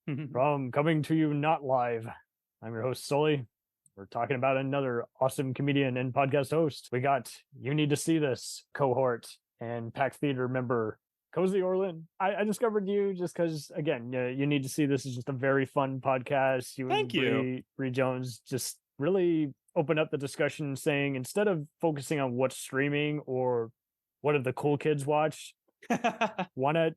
From coming to you not live, I'm your host, Sully. We're talking about another awesome comedian and podcast host. We got You Need to See This cohort and Pack Theater member, Cozi Orlen. I discovered you just because, again, You Need to See This is just a very fun podcast. You and Thank you. Bri Jones just really open up the discussion saying, instead of focusing on what's streaming or what have the cool kids watched, why not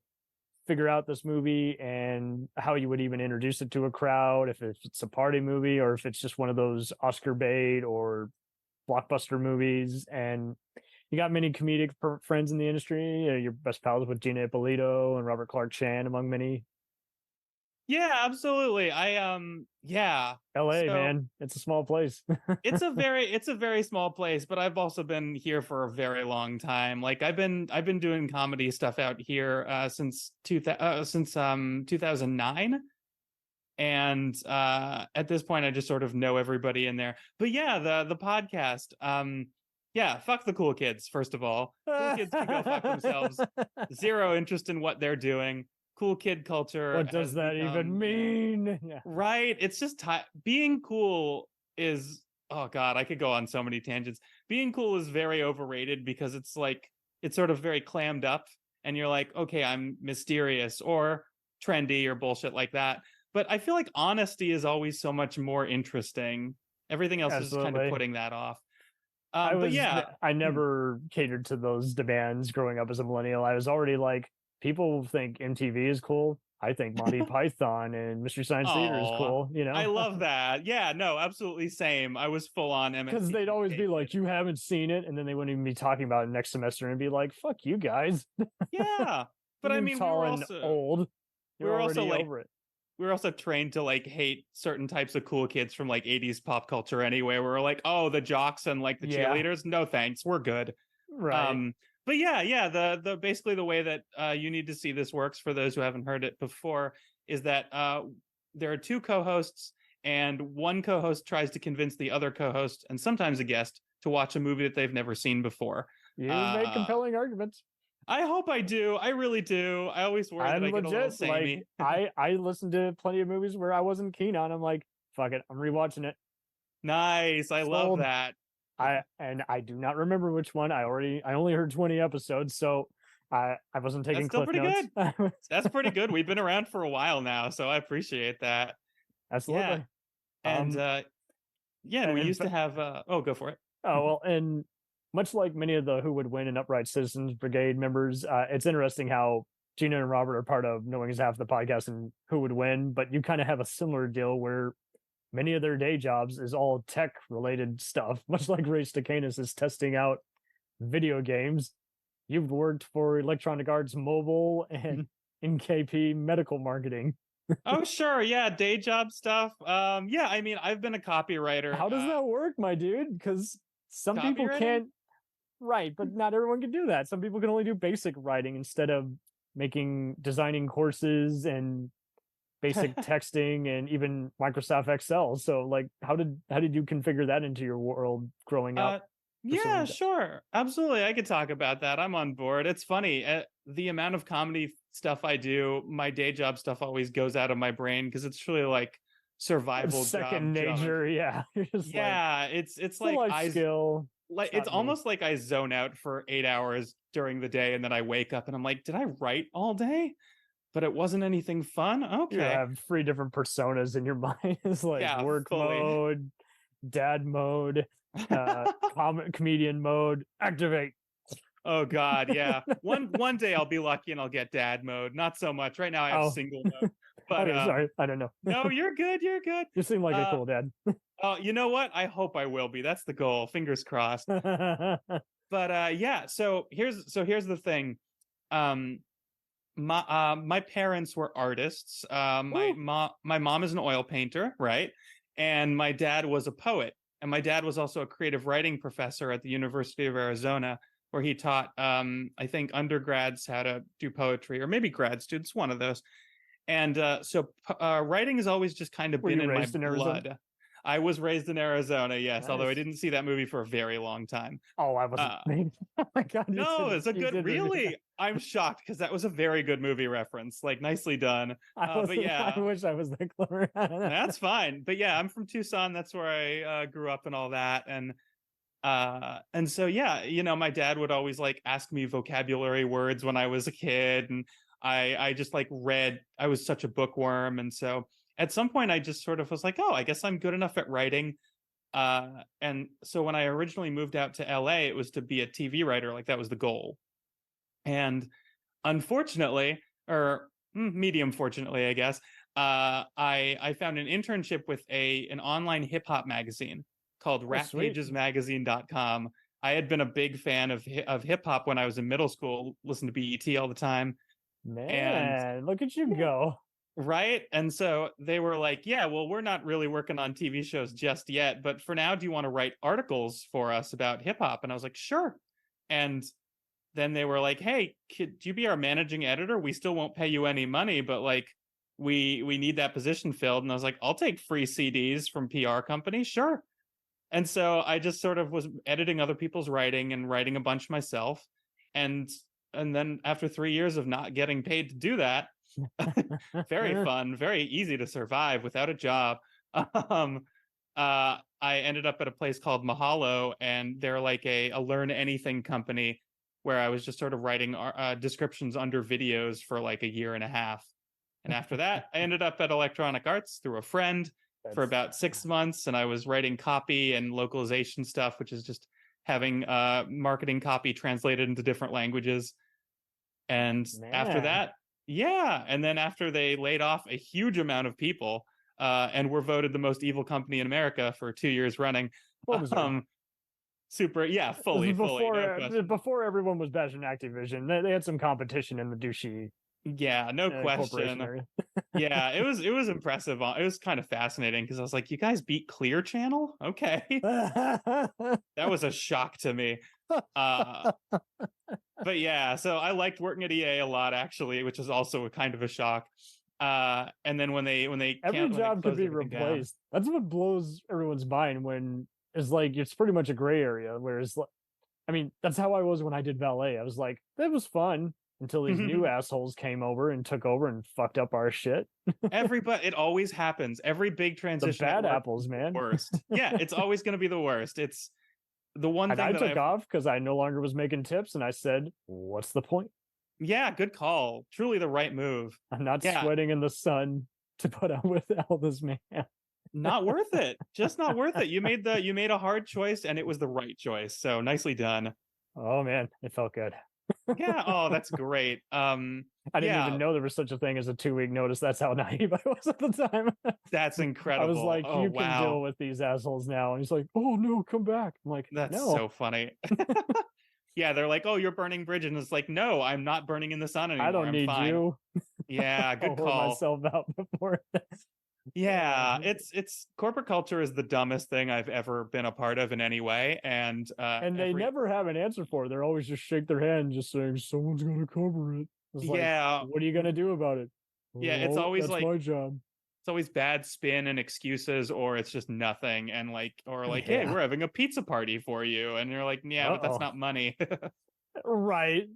figure out this movie and how you would even introduce it to a crowd, if it's a party movie or if it's just one of those Oscar bait or blockbuster movies. And you got many comedic friends in the industry. Your best pals with Gina Ippolito and Robert Clark Chan, among many. Yeah, absolutely. Yeah. LA, man, it's a small place. it's a very small place, but I've also been here for a very long time. Like I've been doing comedy stuff out here since 2009. And at this point I just sort of know everybody in there. But yeah, the podcast, yeah, fuck the cool kids, first of all. Cool kids can go fuck themselves. Zero interest in what they're doing. Cool kid culture. What does that even mean? Yeah. Right. It's just being cool is, oh God, I could go on so many tangents. Being cool is very overrated because it's like, it's sort of very clammed up and you're like, okay, I'm mysterious or trendy or bullshit like that. But I feel like honesty is always so much more interesting. Everything else is kind of putting that off. But yeah, I never catered to those demands growing up as a millennial. I was already like, people think MTV is cool. I think Monty Python and Mystery Science Theater is cool. You know, I love that. Yeah, no, absolutely same. I was full on MTV because they'd always be like, "You haven't seen it," and then they wouldn't even be talking about it next semester and be like, "Fuck you guys." Yeah, but I mean, tall and old. We were also like over it. We were also trained to like hate certain types of cool kids from like 80s pop culture anyway. We were like, oh, the jocks and like the cheerleaders. No thanks, we're good. Right. But yeah, the basically the way that You Need to See This works, for those who haven't heard it before, is that there are two co-hosts, and one co-host tries to convince the other co-host, and sometimes a guest, to watch a movie that they've never seen before. You make compelling arguments. I hope I do. I really do. I always worry that I get a little samey. Like, I listened to plenty of movies where I wasn't keen on. I'm like, fuck it, I'm rewatching it. Nice. I love that. I do not remember which one. I only heard 20 episodes, so I wasn't taking clip notes. Good. That's pretty good. We've been around for a while now, so I appreciate that. Absolutely. Yeah. And we used to have go for it. Oh, well, and much like many of the Who Would Win and Upright Citizens Brigade members, it's interesting how Gina and Robert are part of Knowing Is Half the Podcast and Who Would Win, but you kind of have a similar deal where many of their day jobs is all tech related stuff, much like Ray Stacanis is testing out video games. You've worked for Electronic Arts Mobile and NKP medical marketing. Oh, sure. Yeah. Day job stuff. Yeah. I mean, I've been a copywriter. How does that work, my dude? Because some people can't write, but not everyone can do that. Some people can only do basic writing instead of designing courses and basic texting and even Microsoft Excel. So like, how did you configure that into your world growing up? Yeah, sure. Absolutely. I could talk about that. I'm on board. It's funny. The amount of comedy stuff I do, my day job stuff always goes out of my brain because it's really like survival second nature. Yeah. Yeah. It's like life skill. Like it's almost like I zone out for 8 hours during the day and then I wake up and I'm like, did I write all day? But it wasn't anything fun. Okay. You have 3 different personas in your mind. It's like work mode, dad mode, comedian mode, activate. Oh God, yeah. One day I'll be lucky and I'll get dad mode. Not so much. Right now I have single mode. But okay, sorry, I don't know. No, you're good. You're good. You seem like a cool dad. Oh, you know what? I hope I will be. That's the goal. Fingers crossed. But yeah. So here's the thing. My parents were artists. My mom is an oil painter, right? And my dad was a poet. And my dad was also a creative writing professor at the University of Arizona, where he taught, I think, undergrads how to do poetry, or maybe grad students, one of those. And so writing has always just kind of been in my blood. I was raised in Arizona, yes, although I Nice. didn't see that movie for a very long time. Oh, I wasn't. Oh my god! No, it's a You good. did review that. Really, I'm shocked because that was a very good movie reference. Like, nicely done. I But wasn't. I yeah, wish I was that clever. that's fine. But yeah, I'm from Tucson. That's where I grew up and all that. And so yeah, my dad would always like ask me vocabulary words when I was a kid, and I just like read. I was such a bookworm, and so at some point I just sort of was like, oh, I guess I'm good enough at writing. And so when I originally moved out to LA, it was to be a TV writer. Like, that was the goal. And unfortunately, or medium fortunately, I guess, I found an internship with an online hip hop magazine called Sweet. RapPagesMagazine.com. I had been a big fan of hip hop when I was in middle school, listened to BET all the time. And Man, look at you yeah, go. right. And so they were like, yeah, well, we're not really working on TV shows just yet, but for now, do you want to write articles for us about hip hop? And I was like, sure. And then they were like, hey, could you be our managing editor? We still won't pay you any money, but like, we need that position filled. And I was like, I'll take free CDs from PR companies. Sure. And so I just sort of was editing other people's writing and writing a bunch myself. And then after 3 years of not getting paid to do that, very fun, very easy to survive without a job. Um, I ended up at a place called Mahalo, and they're like a learn anything company where I was just sort of writing descriptions under videos for like a year and a half. And after that, I ended up at Electronic Arts through a friend for about 6 months, and I was writing copy and localization stuff, which is just having marketing copy translated into different languages. And after that, yeah. And then after they laid off a huge amount of people and were voted the most evil company in America for 2 years running. Super, yeah, fully, no before everyone was bashing Activision, they had some competition in the douchey. Yeah, no question. Yeah, it was impressive. It was kind of fascinating because I was like, you guys beat Clear Channel? Okay. That was a shock to me. But yeah, so I liked working at EA a lot, actually, which is also a kind of a shock. And then when they every job could be replaced. That's what blows everyone's mind when it's like it's pretty much a gray area. Whereas, I mean, that's how I was when I did valet. I was like, that was fun until these new assholes came over and took over and fucked up our shit. It always happens. Every big transition. The bad apples, man. Worst. Yeah, it's always going to be the worst. It's the one thing I took off because I no longer was making tips, and I said, "What's the point?" Yeah, good call. Truly the right move. I'm not sweating in the sun to put up with all this, man. Not worth it. Just not worth it. You made a hard choice, and it was the right choice. So nicely done. Oh man, it felt good. Yeah. Oh, that's great. I didn't even know there was such a thing as a 2-week notice. That's how naive I was at the time. That's incredible. I was like, you can deal with these assholes now. And he's like, oh no, come back. I'm like, that's no. so funny. Yeah, they're like, oh, you're burning bridges. And it's like, no, I'm not burning in the sun anymore. I don't need you. Yeah, good call. Myself out before. Yeah, it's corporate culture is the dumbest thing I've ever been a part of in any way, and they never have an answer for it. They're always just shake their hand, just saying someone's going to cover it. It's yeah, like, what are you going to do about it? Yeah, it's always that's like my job. It's always bad spin and excuses, or it's just nothing, and hey, we're having a pizza party for you, and you're like, yeah, but that's not money. Right.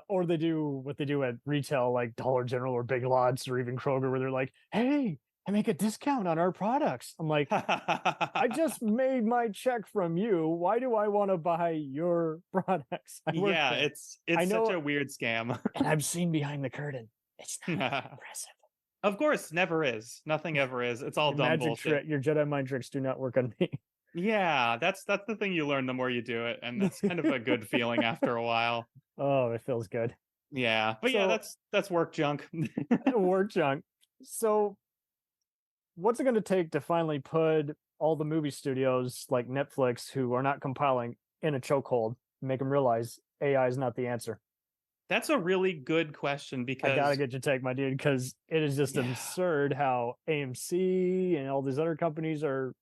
Or they do what they do at retail, like Dollar General or Big Lots or even Kroger, where they're like, hey, I make a discount on our products. I'm like, I just made my check from you. Why do I want to buy your products? Yeah, it's such a weird scam. And I've seen behind the curtain. It's not impressive. Of course, never is. Nothing ever is. It's all dumb bullshit. Your Jedi mind tricks do not work on me. Yeah, that's the thing you learn the more you do it, and that's kind of a good feeling after a while. Oh, it feels good. Yeah, but yeah, that's work junk. Work junk. So, what's it going to take to finally put all the movie studios like Netflix, who are not compiling, in a chokehold, make them realize AI is not the answer? That's a really good question, because I gotta get your take, my dude, because it is just absurd how AMC and all these other companies are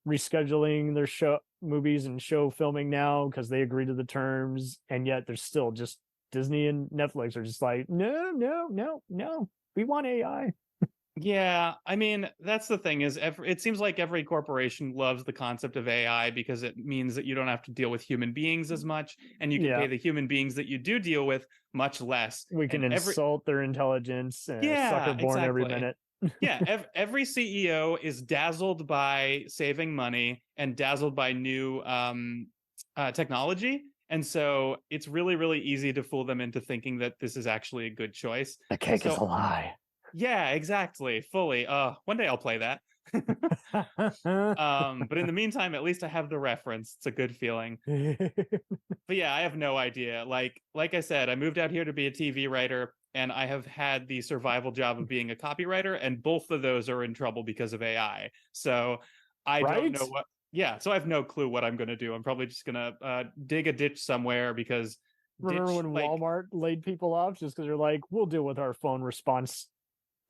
rescheduling their movies and show filming now because they agree to the terms, and yet there's still just Disney and Netflix are just like, no, we want AI. Yeah, I mean, that's the thing is it seems like every corporation loves the concept of AI because it means that you don't have to deal with human beings as much and you can Yeah, pay the human beings that you do deal with much less. we can And insult their intelligence, sucker yeah, born every exactly. minute. Yeah, every CEO is dazzled by saving money and dazzled by new technology. And so it's really, really easy to fool them into thinking that this is actually a good choice. The cake is So a lie. yeah, exactly. Fully. One day I'll play that. But in the meantime, at least I have the reference. It's a good feeling. But yeah, I have no idea. Like I said, I moved out here to be a TV writer, and I have had the survival job of being a copywriter, and both of those are in trouble because of AI. So I don't Right? know what. Yeah, so I have no clue what I'm going to do. I'm probably just going to dig a ditch somewhere because Remember ditch when like Walmart laid people off just because they're like, we'll deal with our phone response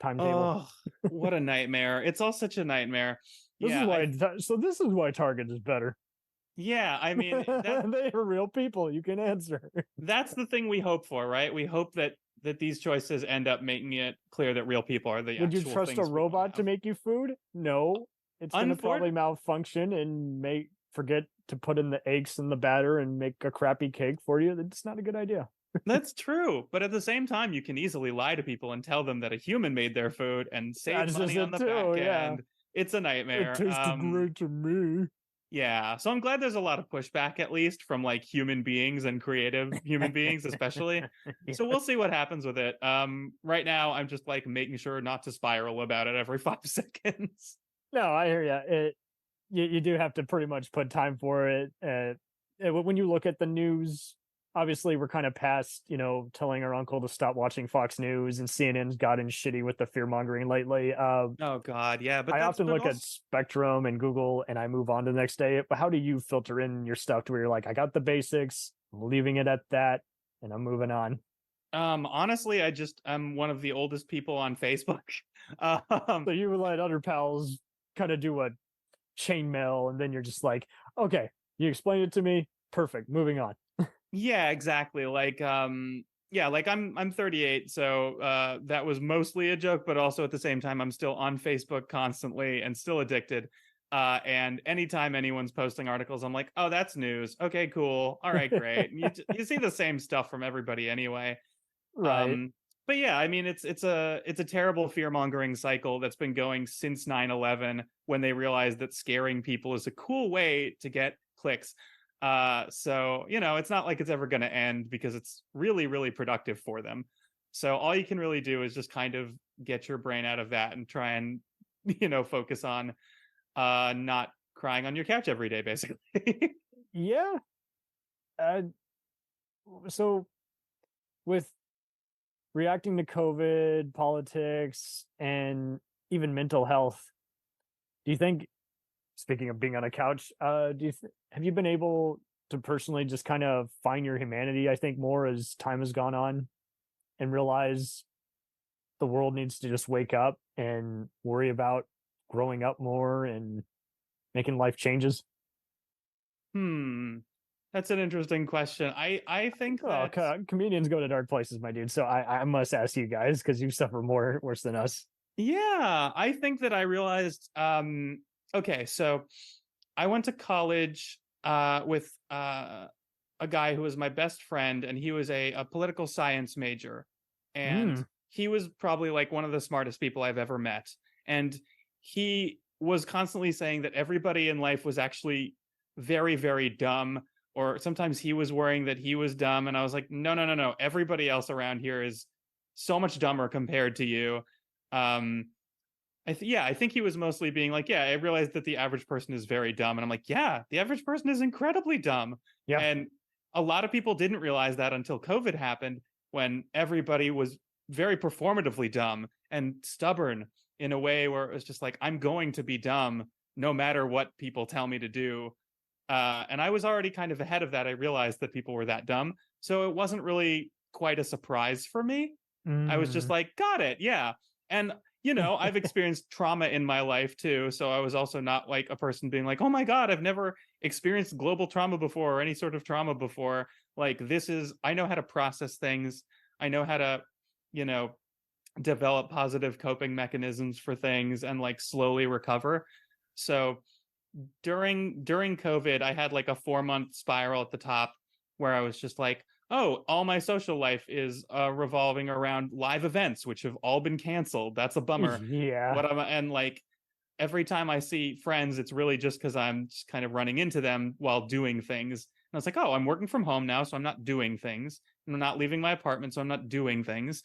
timetable. oh, what a nightmare. It's all such a nightmare. This is Yeah, why. So this is why Target is better. I mean that They are real people. You can answer. that's the thing we hope for, right? We hope that these choices end up making it clear that real people are the Would you actual trust a things we want to robot to have. make you food? No. It's going to probably malfunction and may forget to put in the eggs in the batter and make a crappy cake for you. That's not a good idea. That's true, but at the same time, you can easily lie to people and tell them that a human made their food and save That's just money on it the too. back Yeah. end. It's a It nightmare. tasted great to me. Yeah, so I'm glad there's a lot of pushback, at least from like human beings and creative human beings, especially. Yeah. So we'll see what happens with it. Right now, I'm just like making sure not to spiral about it every 5 seconds. No, I hear you. You do have to pretty much put time for it. When you look at the news, obviously we're kind of past, telling our uncle to stop watching Fox News, and CNN's gotten shitty with the fear mongering lately. Oh God, yeah, but I that's often but look at also Spectrum and Google, and I move on to the next day. But how do you filter in your stuff to where you're like, I got the basics, I'm leaving it at that, and I'm moving on? honestly, I'm one of the oldest people on Facebook. So you would let other pals kind of do a chainmail, and then you're just like, okay, you explained it to me, perfect, moving on. Yeah, exactly. Like I'm 38, so that was mostly a joke, but also at the same time I'm still on Facebook constantly and still addicted. And anytime anyone's posting articles, I'm like, "Oh, that's news. Okay, cool. All right, great." And you see the same stuff from everybody anyway. Right. Um but yeah, I mean it's a terrible fear-mongering cycle that's been going since 9/11 when they realized that scaring people is a cool way to get clicks. So it's not like it's ever going to end because it's really, really productive for them. So all you can really do is just kind of get your brain out of that and try and focus on not crying on your couch every day, basically. Yeah. Uh, so with reacting to COVID, politics, and even mental health, do you think, speaking of being on a couch, have you been able to personally just kind of find your humanity? I think more as time has gone on, and realize the world needs to just wake up and worry about growing up more and making life changes. Hmm. That's an interesting question. I think Well, that comedians go to dark places, my dude. So I must ask you guys because you suffer more worse than us. yeah, I think that I realized okay, so I went to college with a guy who was my best friend, and he was a political science major. And Mm, he was probably like one of the smartest people I've ever met. And he was constantly saying that everybody in life was actually very, very dumb. Or sometimes he was worrying that he was dumb. And I was like, no, no, no, no. Everybody else around here is so much dumber compared to you. Um, I think he was mostly being like, yeah, I realized that the average person is very dumb. And I'm like, yeah, the average person is incredibly dumb. yeah. And a lot of people didn't realize that until COVID happened, when everybody was very performatively dumb and stubborn in a way where it was just like, I'm going to be dumb no matter what people tell me to do. And I was already kind of ahead of that. I realized that people were that dumb. So it wasn't really quite a surprise for me. I was just Mm. like, got it. Yeah. And I've experienced trauma in my life too. So I was also not like a person being like, oh my God, I've never experienced global trauma before or any sort of trauma before. Like, I know how to process things. I know how to, you know, develop positive coping mechanisms for things and like slowly recover. So during COVID, I had like a 4-month spiral at the top where I was just like, oh, all my social life is revolving around live events, which have all been canceled. That's a bummer. Yeah. And like every time I see friends, it's really just because I'm just kind of running into them while doing things. And I was like, oh, I'm working from home now, so I'm not doing things. And I'm not leaving my apartment, so I'm not doing things.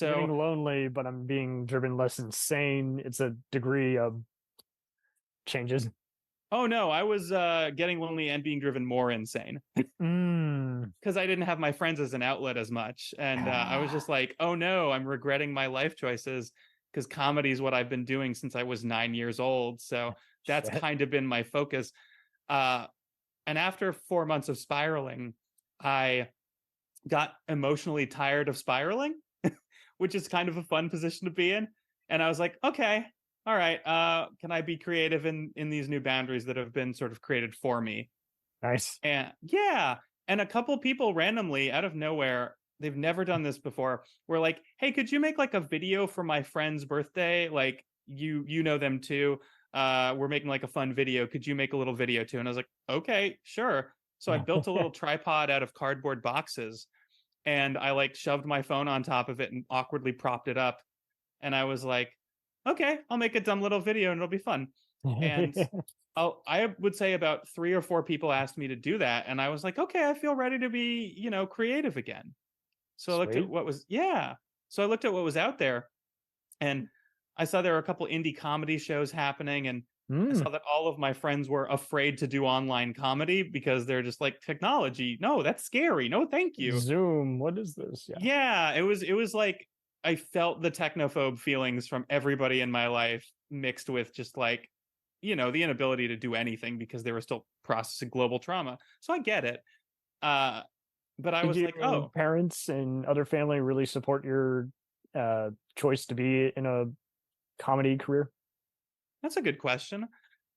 I'm getting So, lonely, but I'm being driven less insane. It's a degree of changes. oh no, I was getting lonely and being driven more insane Mm. because I didn't have my friends as an outlet as much. And I was just like, oh no, I'm regretting my life choices because comedy is what I've been doing since I was 9 years old. So that's Shit. kind of been my focus. And after 4 months of spiraling, I got emotionally tired of spiraling, which is kind of a fun position to be in. And I was like, okay, all right, can I be creative in these new boundaries that have been sort of created for me? Nice. And yeah, and a couple people randomly out of nowhere, they've never done this before, were like, hey, could you make like a video for my friend's birthday? Like you know them too. We're making like a fun video. Could you make a little video too? And I was like, okay, sure. So I built a little tripod out of cardboard boxes and I like shoved my phone on top of it and awkwardly propped it up. And I was like, okay, I'll make a dumb little video and it'll be fun. And I would say about 3 or 4 people asked me to do that. And I was like, okay, I feel ready to be, creative again. So I looked at Sweet. So I looked at what was out there and I saw there were a couple indie comedy shows happening. And I saw that all of my friends were afraid to do online comedy because they're just like, technology. No, that's scary. No, thank you. Zoom. What is this? Yeah, it was like I felt the technophobe feelings from everybody in my life mixed with just like, the inability to do anything because they were still processing global trauma. So I get it. But I Did was like, your oh, parents and other family really support your choice to be in a comedy career? that's a good question.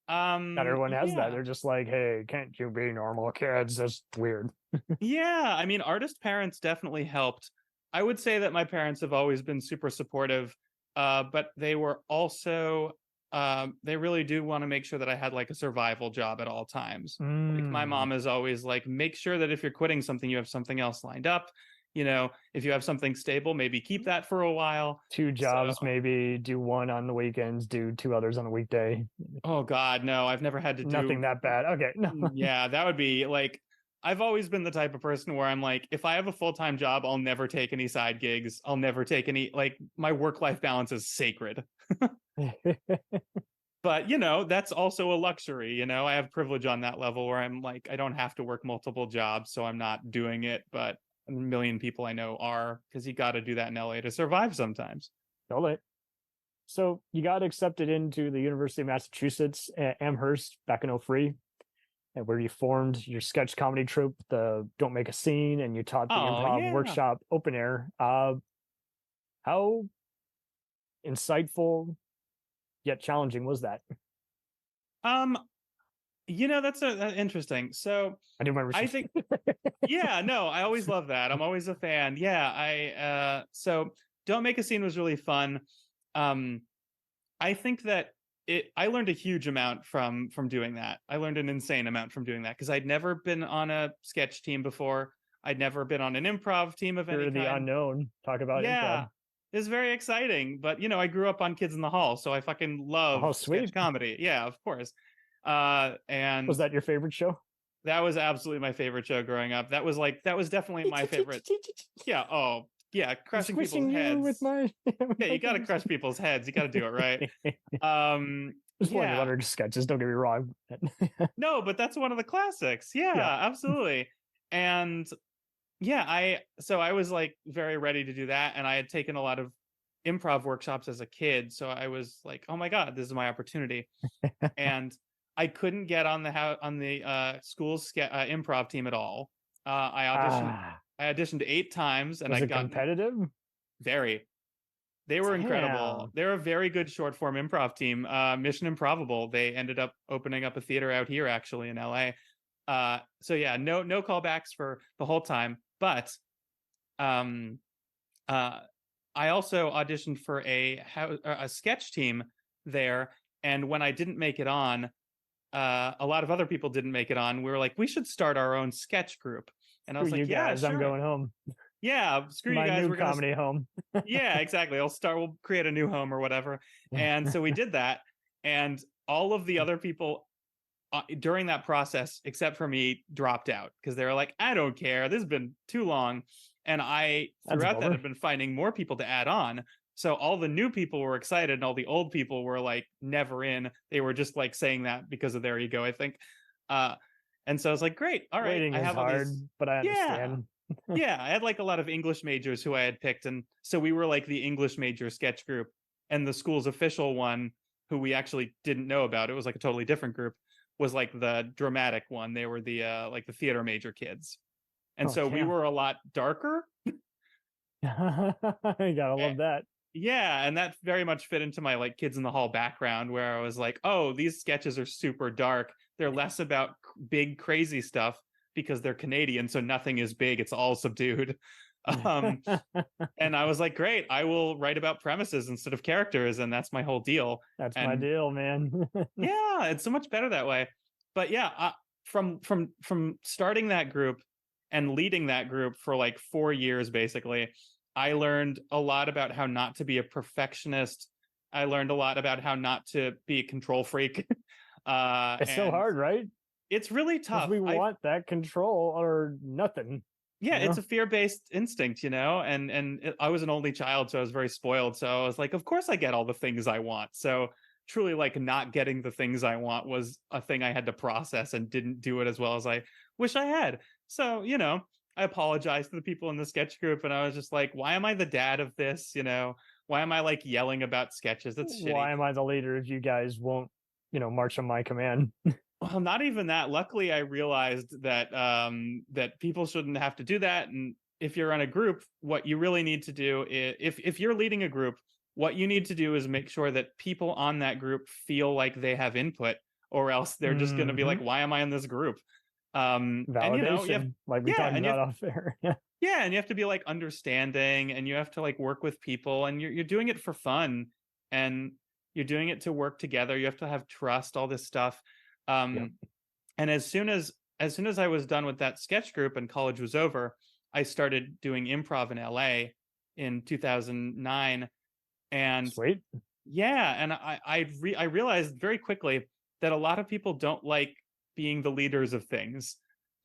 Not everyone has that. Yeah. They're just like, hey, can't you be normal kids? That's weird. Yeah, I mean, artist parents definitely helped. I would say that my parents have always been super supportive, but they were also they really do want to make sure that I had like a survival job at all times. Like my Mm. mom is always like, make sure that if you're quitting something, you have something else lined up. If you have something stable, maybe keep that for a while. 2 So, jobs, maybe do one on the weekends, do 2 others on the weekday. oh God, no, I've never had to Nothing do. that bad. Okay, no. Yeah, that would be like, I've always been the type of person where I'm like, if I have a full-time job, I'll never take any side gigs. I'll never take any, like, my work-life balance is sacred. But, that's also a luxury. I have privilege on that level where I'm like, I don't have to work multiple jobs, so I'm not doing it. But a million people I know are, because you got to do that in LA to survive sometimes. All right. So you got accepted into the University of Massachusetts at Amherst back in 03, and where you formed your sketch comedy troupe, the Don't Make a Scene, and you taught the Oh, improv yeah. workshop open air. How insightful yet challenging was that? That's interesting. So I do remember. I think, yeah, no, I always love that. I'm always a fan. Yeah, so Don't Make a Scene was really fun. I think that I learned a huge amount from doing that. I learned an insane amount from doing that because I'd never been on a sketch team before. I'd never been on an improv team of any You're the kind. unknown. Talk about Yeah, improv. it's very exciting. But I grew up on Kids in the Hall, so I fucking love Oh, sketch sweet. comedy. Yeah, of course. And Was that your favorite show? that was absolutely my favorite show growing up. That was definitely my favorite. Yeah. Oh, yeah. Crushing people's You with heads. my. Yeah, you got to crush people's heads. You got to do it right. There's plenty of Yeah. other sketches. Don't get me wrong. No, but that's one of the classics. Yeah, Yeah. absolutely. And yeah, I was like very ready to do that, and I had taken a lot of improv workshops as a kid, so I was like, oh my God, this is my opportunity. And I couldn't get on the school's improv team at all. I auditioned 8 times, and Was I it got competitive? very. They were incredible. Damn. They're a very good short form improv team. Mission Improbable. They ended up opening up a theater out here, actually, in LA. So yeah, no callbacks for the whole time. But I I also auditioned for a sketch team there, and when I didn't make it on, a lot of other people didn't make it on. We were like, we should start our own sketch group, and I Screw was you like, yeah, guys, I'm sure, going home. yeah, screw you My guys, new we're gonna comedy home. yeah, exactly. We'll create a new home or whatever. And so we did that. And all of the other people during that process, except for me, dropped out because they were like, I don't care. This has been too long. And I, That's throughout that, over. have been finding more people to add on. So all the new people were excited and all the old people were like never in. They were just like saying that because of their ego, I think. And so I was like, great. All right. Waiting I is have all hard, these. but I Yeah. understand. Yeah, I had like a lot of English majors who I had picked, and so we were like the English major sketch group, and the school's official one, who we actually didn't know about, it was like a totally different group, was like the dramatic one. They were the like the theater major kids, and Oh, so we damn. were a lot darker. You gotta love that. Yeah, and that very much fit into my like Kids in the Hall background, where I was like, oh, these sketches are super dark. They're less about big crazy stuff because they're Canadian, so nothing is big, it's all subdued. And I was like, great, I will write about premises instead of characters, and that's my whole deal. That's my And deal, man. yeah, it's so much better that way. But yeah, from starting that group and leading that group for like 4 years basically, I learned a lot about how not to be a perfectionist. I learned a lot about how not to be a control freak. It's so hard, right? It's really Because tough. we want that control or nothing. Yeah, you know? it's a fear-based instinct, I was an only child, so I was very spoiled. So I was like, of course I get all the things I want. So truly, like, not getting the things I want was a thing I had to process and didn't do it as well as I wish I had. So, I apologized to the people in the sketch group, and I was just like, why am I the dad of this? Why am I like yelling about sketches? That's shitty. Why am I the leader if you guys won't, march on my command? Well, not even that. Luckily, I realized that that people shouldn't have to do that. And if you're on a group, what you really need to do is, if you're leading a group, what you need to do is make sure that people on that group feel like they have input, or else they're just going to be like, "Why am I in this group?" Validation, like we talked about off air. Yeah, and you have to be like understanding, and you have to like work with people, and you're doing it for fun, and you're doing it to work together. You have to have trust, all this stuff. And as soon as I was done with that sketch group and college was over, I started doing improv in LA in 2009. And Sweet. Yeah, and I realized very quickly that a lot of people don't like being the leaders of things.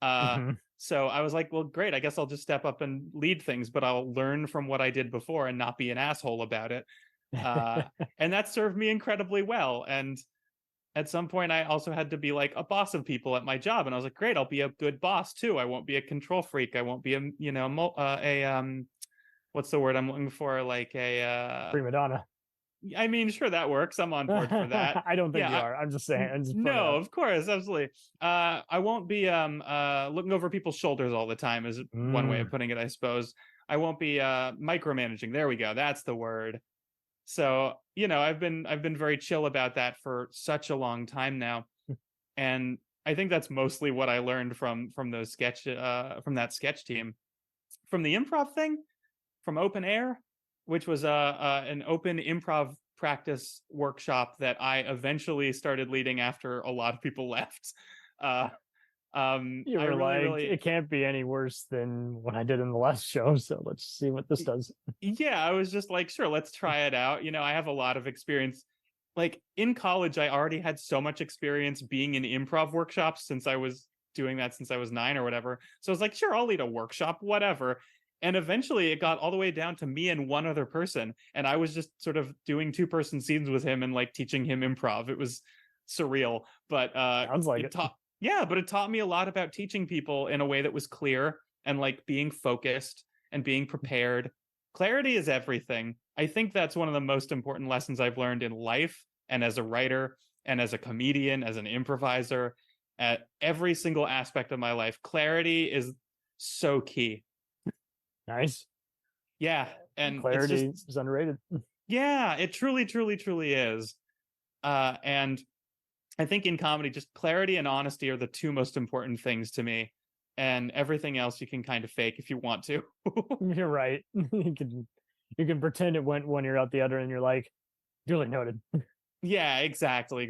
So I was like, well, great, I guess I'll just step up and lead things, but I'll learn from what I did before and not be an asshole about it. And that served me incredibly well. And at some point, I also had to be like a boss of people at my job, and I was like, "Great, I'll be a good boss too. I won't be a control freak. I won't be what's the word I'm looking for? Like a prima donna. I mean, sure, that works. I'm on board for that. I don't think you are. I'm just saying. No, of course, absolutely. I won't be looking over people's shoulders all the time. Is one way of putting it, I suppose. I won't be micromanaging. There we go. That's the word. So, I've been very chill about that for such a long time now. And I think that's mostly what I learned from those from that sketch team. From the improv thing, from Open Air, which was an open improv practice workshop that I eventually started leading after a lot of people left. You were really, it can't be any worse than what I did in the last show, so let's see what this does. Yeah, I was just like, sure, let's try it out. I have a lot of experience. Like in college, I already had so much experience being in improv workshops since I was doing that since I was 9 or whatever. So I was like, sure, I'll lead a workshop, whatever. And eventually it got all the way down to me and one other person. And I was just sort of doing 2-person scenes with him and like teaching him improv. It was surreal, but sounds like it. Yeah, but it taught me a lot about teaching people in a way that was clear and like being focused and being prepared. Clarity is everything. I think that's one of the most important lessons I've learned in life and as a writer and as a comedian, as an improviser, at every single aspect of my life. Clarity is so key. Nice. Yeah, and clarity is underrated. Yeah, it truly, truly, truly is. And I think in comedy, just clarity and honesty are the 2 most important things to me. And everything else you can kind of fake if you want to. You're right. You can You can pretend it went one ear out the other, and you're like, duly noted. Yeah, exactly.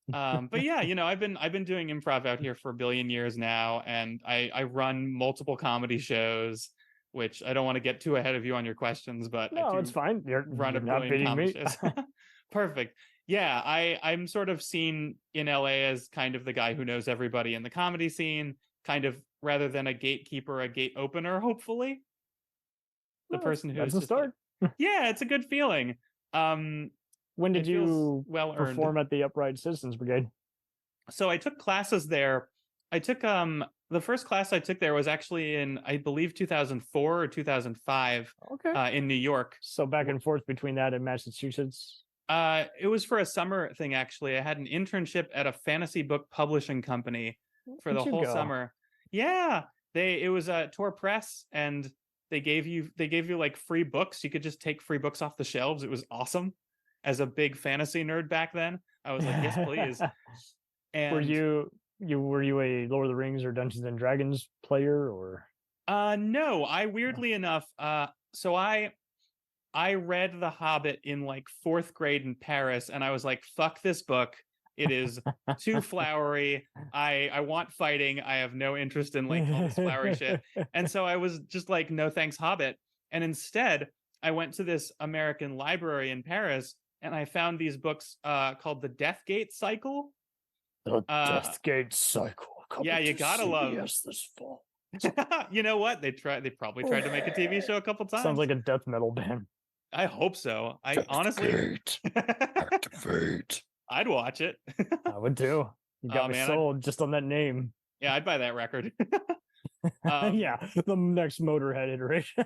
But yeah, I've been doing improv out here for a billion years now, and I run multiple comedy shows, which I don't want to get too ahead of you on your questions, but I No, it's do fine. run You're a not billion beating comedy me. shows. Perfect. Yeah, I'm sort of seen in LA as kind of the guy who knows everybody in the comedy scene, kind of rather than a gatekeeper, a gate opener, hopefully. The Well, person that's who's a just like, start. yeah, it's a good feeling. Um, When did it feels you well earned. perform at the Upright Citizens Brigade? So I took classes there. I took the first class I took there was actually in, I believe, 2004 or 2005 Okay. in New York. So back and forth between that and Massachusetts. It was for a summer thing, actually. I had an internship at a fantasy book publishing company for the Where'd you whole go? summer. Yeah, it was a tour press, and they gave you like free books. You could just take free books off the shelves. It was awesome. As a big fantasy nerd back then, I was like, yes, please. Were And you a Lord of the Rings or Dungeons and Dragons player, or no, I weirdly enough, so I read The Hobbit in like fourth grade in Paris, and I was like, fuck this book. It is too flowery. I want fighting. I have no interest in like all this flowery shit. And so I was just like, no thanks, Hobbit. And instead, I went to this American library in Paris, and I found these books called The Deathgate Cycle. the Deathgate Cycle? Yeah, you gotta love this fall. You know what? They probably tried to make a TV show a couple times. Sounds like a death metal band. I hope so. I honestly Activate. I'd watch it. I would too. You got me sold just on that name. Yeah, I'd buy that record. Yeah, the next Motorhead iteration.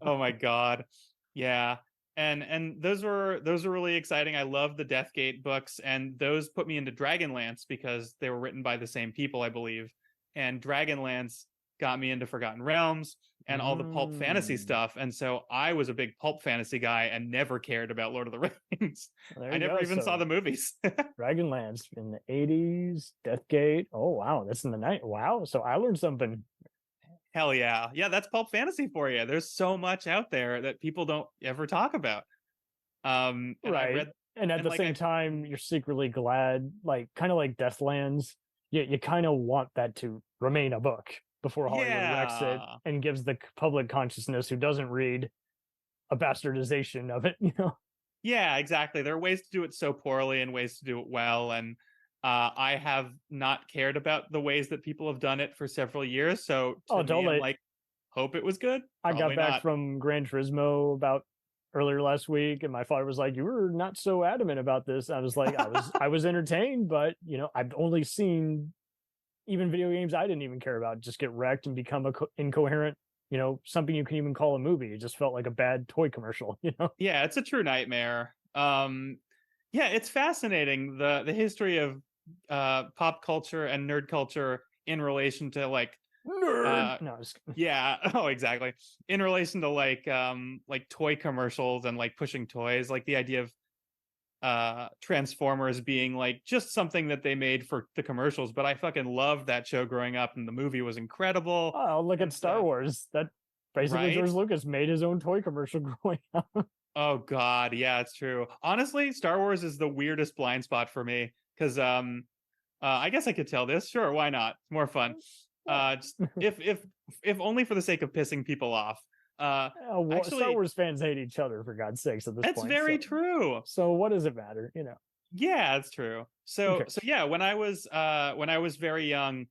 Oh my god. Yeah. And those were really exciting. I love the Deathgate books, and those put me into Dragonlance because they were written by the same people, I believe. And Dragonlance got me into Forgotten Realms and all the pulp fantasy stuff. And so I was a big pulp fantasy guy and never cared about Lord of the Rings. I never even saw the movies. Dragonlance in the 80s, Deathgate. Oh, wow. That's in the night. Wow. So I learned something. Hell yeah. Yeah, that's pulp fantasy for you. There's so much out there that people don't ever talk about. And right. And at the same time, you're secretly glad, like kind of like Deathlands. You kind of want that to remain a book before Hollywood wrecks it and gives the public consciousness who doesn't read a bastardization of it, Yeah, exactly. There are ways to do it so poorly and ways to do it well. And I have not cared about the ways that people have done it for several years. So I'm like, hope it was good. Probably I got back from Gran Turismo about earlier last week, and my father was like, "You were not so adamant about this." I was like, I was entertained, but I've only seen even video games I didn't even care about just get wrecked and become incoherent. Something you can even call a movie. It just felt like a bad toy commercial. Yeah, it's a true nightmare. Yeah, it's fascinating the history of pop culture and nerd culture in relation to like nerd. Yeah, oh exactly. In relation to like toy commercials and like pushing toys, like the idea of Transformers being like just something that they made for the commercials, but I fucking loved that show growing up, and the movie was incredible. Oh, look at Star Wars. That basically George Lucas made his own toy commercial growing up. Oh god, yeah, it's true. Honestly, Star Wars is the weirdest blind spot for me because I guess I could tell this. Sure, why not? It's more fun. Just, if only for the sake of pissing people off. Actually, Star Wars fans hate each other, for God's sakes, at this point. That's very true. So what does it matter, Yeah, it's true. So yeah, when I was very young,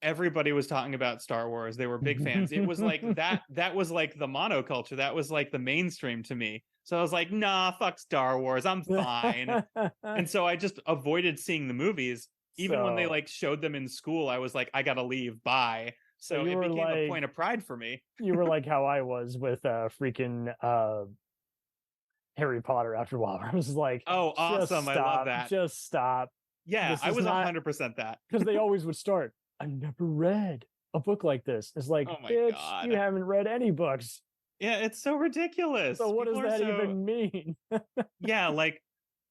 everybody was talking about Star Wars. They were big fans. It was like that was like the monoculture. That was like the mainstream to me. So I was like, nah, fuck Star Wars. I'm fine. And so I just avoided seeing the movies. Even when they like showed them in school, I was like, I gotta leave. Bye. So it became a point of pride for me. You were like how I was with freaking Harry Potter after a while. I was like, oh, awesome. I love that. Just stop. Yeah, I was 100% that. Because they always would start, I never read a book like this. It's like, bitch, God. You haven't read any books. Yeah, it's so ridiculous. So what does that even mean? Yeah, like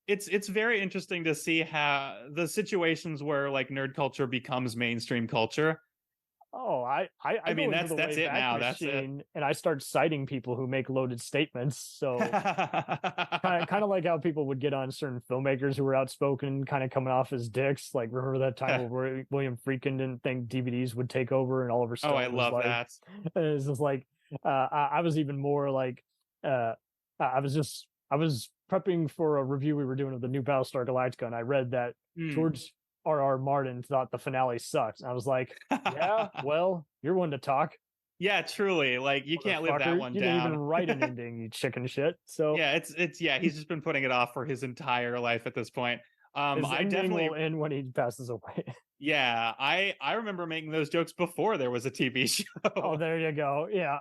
it's very interesting to see how the situations where like nerd culture becomes mainstream culture. Oh, I go mean, into the that's it Wayback now. That's it. Machine and I start citing people who make loaded statements. So kind of like how people would get on certain filmmakers who were outspoken, kind of coming off as dicks. Like remember that time where William Friedkin didn't think DVDs would take over, and Oliver Oh, I Stone was love like, that. it's just like I was even more like I was prepping for a review we were doing of the new Battlestar Galactica, and I read that George R.R. Martin thought the finale sucks. And I was like, yeah, well, you're one to talk. Yeah, truly. Like, you can't live that one You didn't even down. write an ending, you chicken shit. So Yeah, he's just been putting it off for his entire life at this point. his I ending definitely will end when he passes away. Yeah, I remember making those jokes before there was a TV show. Oh, there you go. Yeah.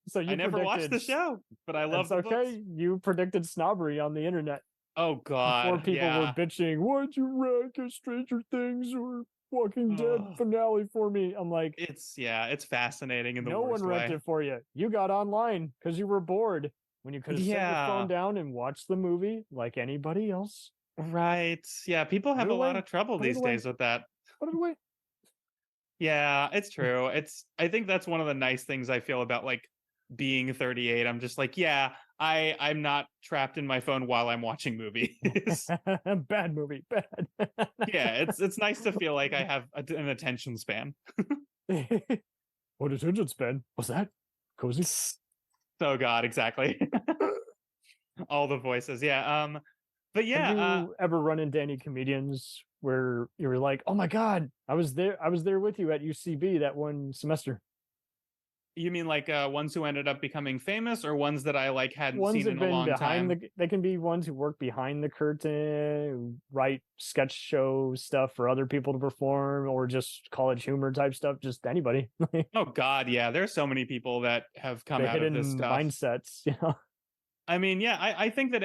So you I never watched the show, but I love the books. You predicted snobbery on the internet. Oh Before God, people were yeah. bitching, why'd you rank a Stranger Things or Walking Dead finale for me? I'm like, it's fascinating in the no worst one ranked way. it for you. You got online because you were bored when you could have set your phone down and watched the movie like anybody else. Right. Yeah, people have a lot of trouble these days with that. Put it away. Yeah, it's true. I think that's one of the nice things I feel about like being 38. I'm just like, yeah, I'm not trapped in my phone while I'm watching movies. Bad movie, bad. Yeah, it's nice to feel like I have an attention span. What attention span? What's that? Cozy? Oh God, exactly. All the voices. Yeah. But yeah, have you ever run into any comedians where you were like, oh my God, I was there with you at UCB that one semester? You mean like ones who ended up becoming famous, or ones that I like hadn't Ones seen have in a been long behind time? they can be ones who work behind the curtain, who write sketch show stuff for other people to perform, or just college humor type stuff, just anybody. Oh God, yeah. There's so many people that have come The out of this hidden stuff. mindsets, you know. I mean, yeah, I think that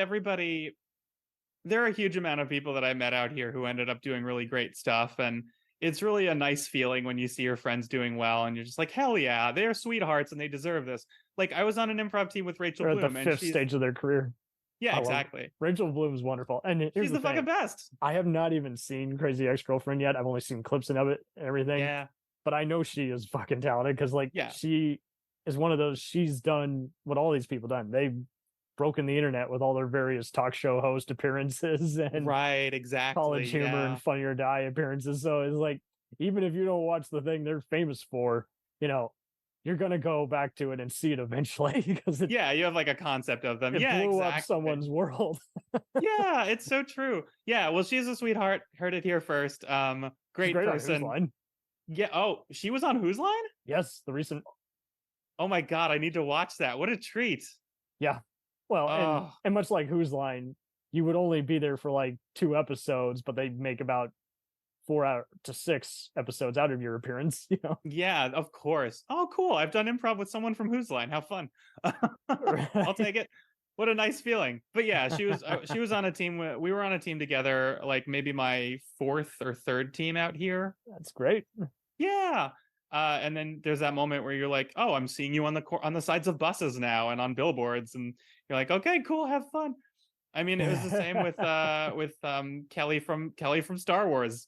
there are a huge amount of people that I met out here who ended up doing really great stuff. And it's really a nice feeling when you see your friends doing well and you're just like, hell yeah, they're sweethearts and they deserve this. Like, I was on an improv team with Rachel They're Bloom, at the and fifth stage of their career. Yeah, exactly. Rachel Bloom's wonderful. And she's the fucking best. I have not even seen Crazy Ex-Girlfriend yet. I've only seen clips of it and everything. Yeah. But I know she is fucking talented because she is one of those, she's done what all these people done. They've broken the internet with all their various talk show host appearances and college humor and Funny or Die appearances. So it's like, even if you don't watch the thing they're famous for, you know, you're gonna go back to it and see it eventually because you have like a concept of them. It blew up someone's world. Yeah, it's so true. Yeah, well, she's a sweetheart. Heard it here first. Great person. Yeah. Oh, she was on Whose Line? Yes, the recent. Oh my God, I need to watch that. What a treat. Yeah. Well, and much like Whose Line, you would only be there for like 2 episodes, but they make about 4 to 6 episodes out of your appearance, you know. Yeah, of course. Oh, cool. I've done improv with someone from Whose Line. How fun. I'll take it. What a nice feeling. But yeah, she was on a team. We were on a team together, like maybe my 4th or 3rd team out here. That's great. Yeah. And then there's that moment where you're like, oh, I'm seeing you on the sides of buses now and on billboards, and you're like, okay, cool, have fun. I mean, it was the same with Kelly from Star Wars.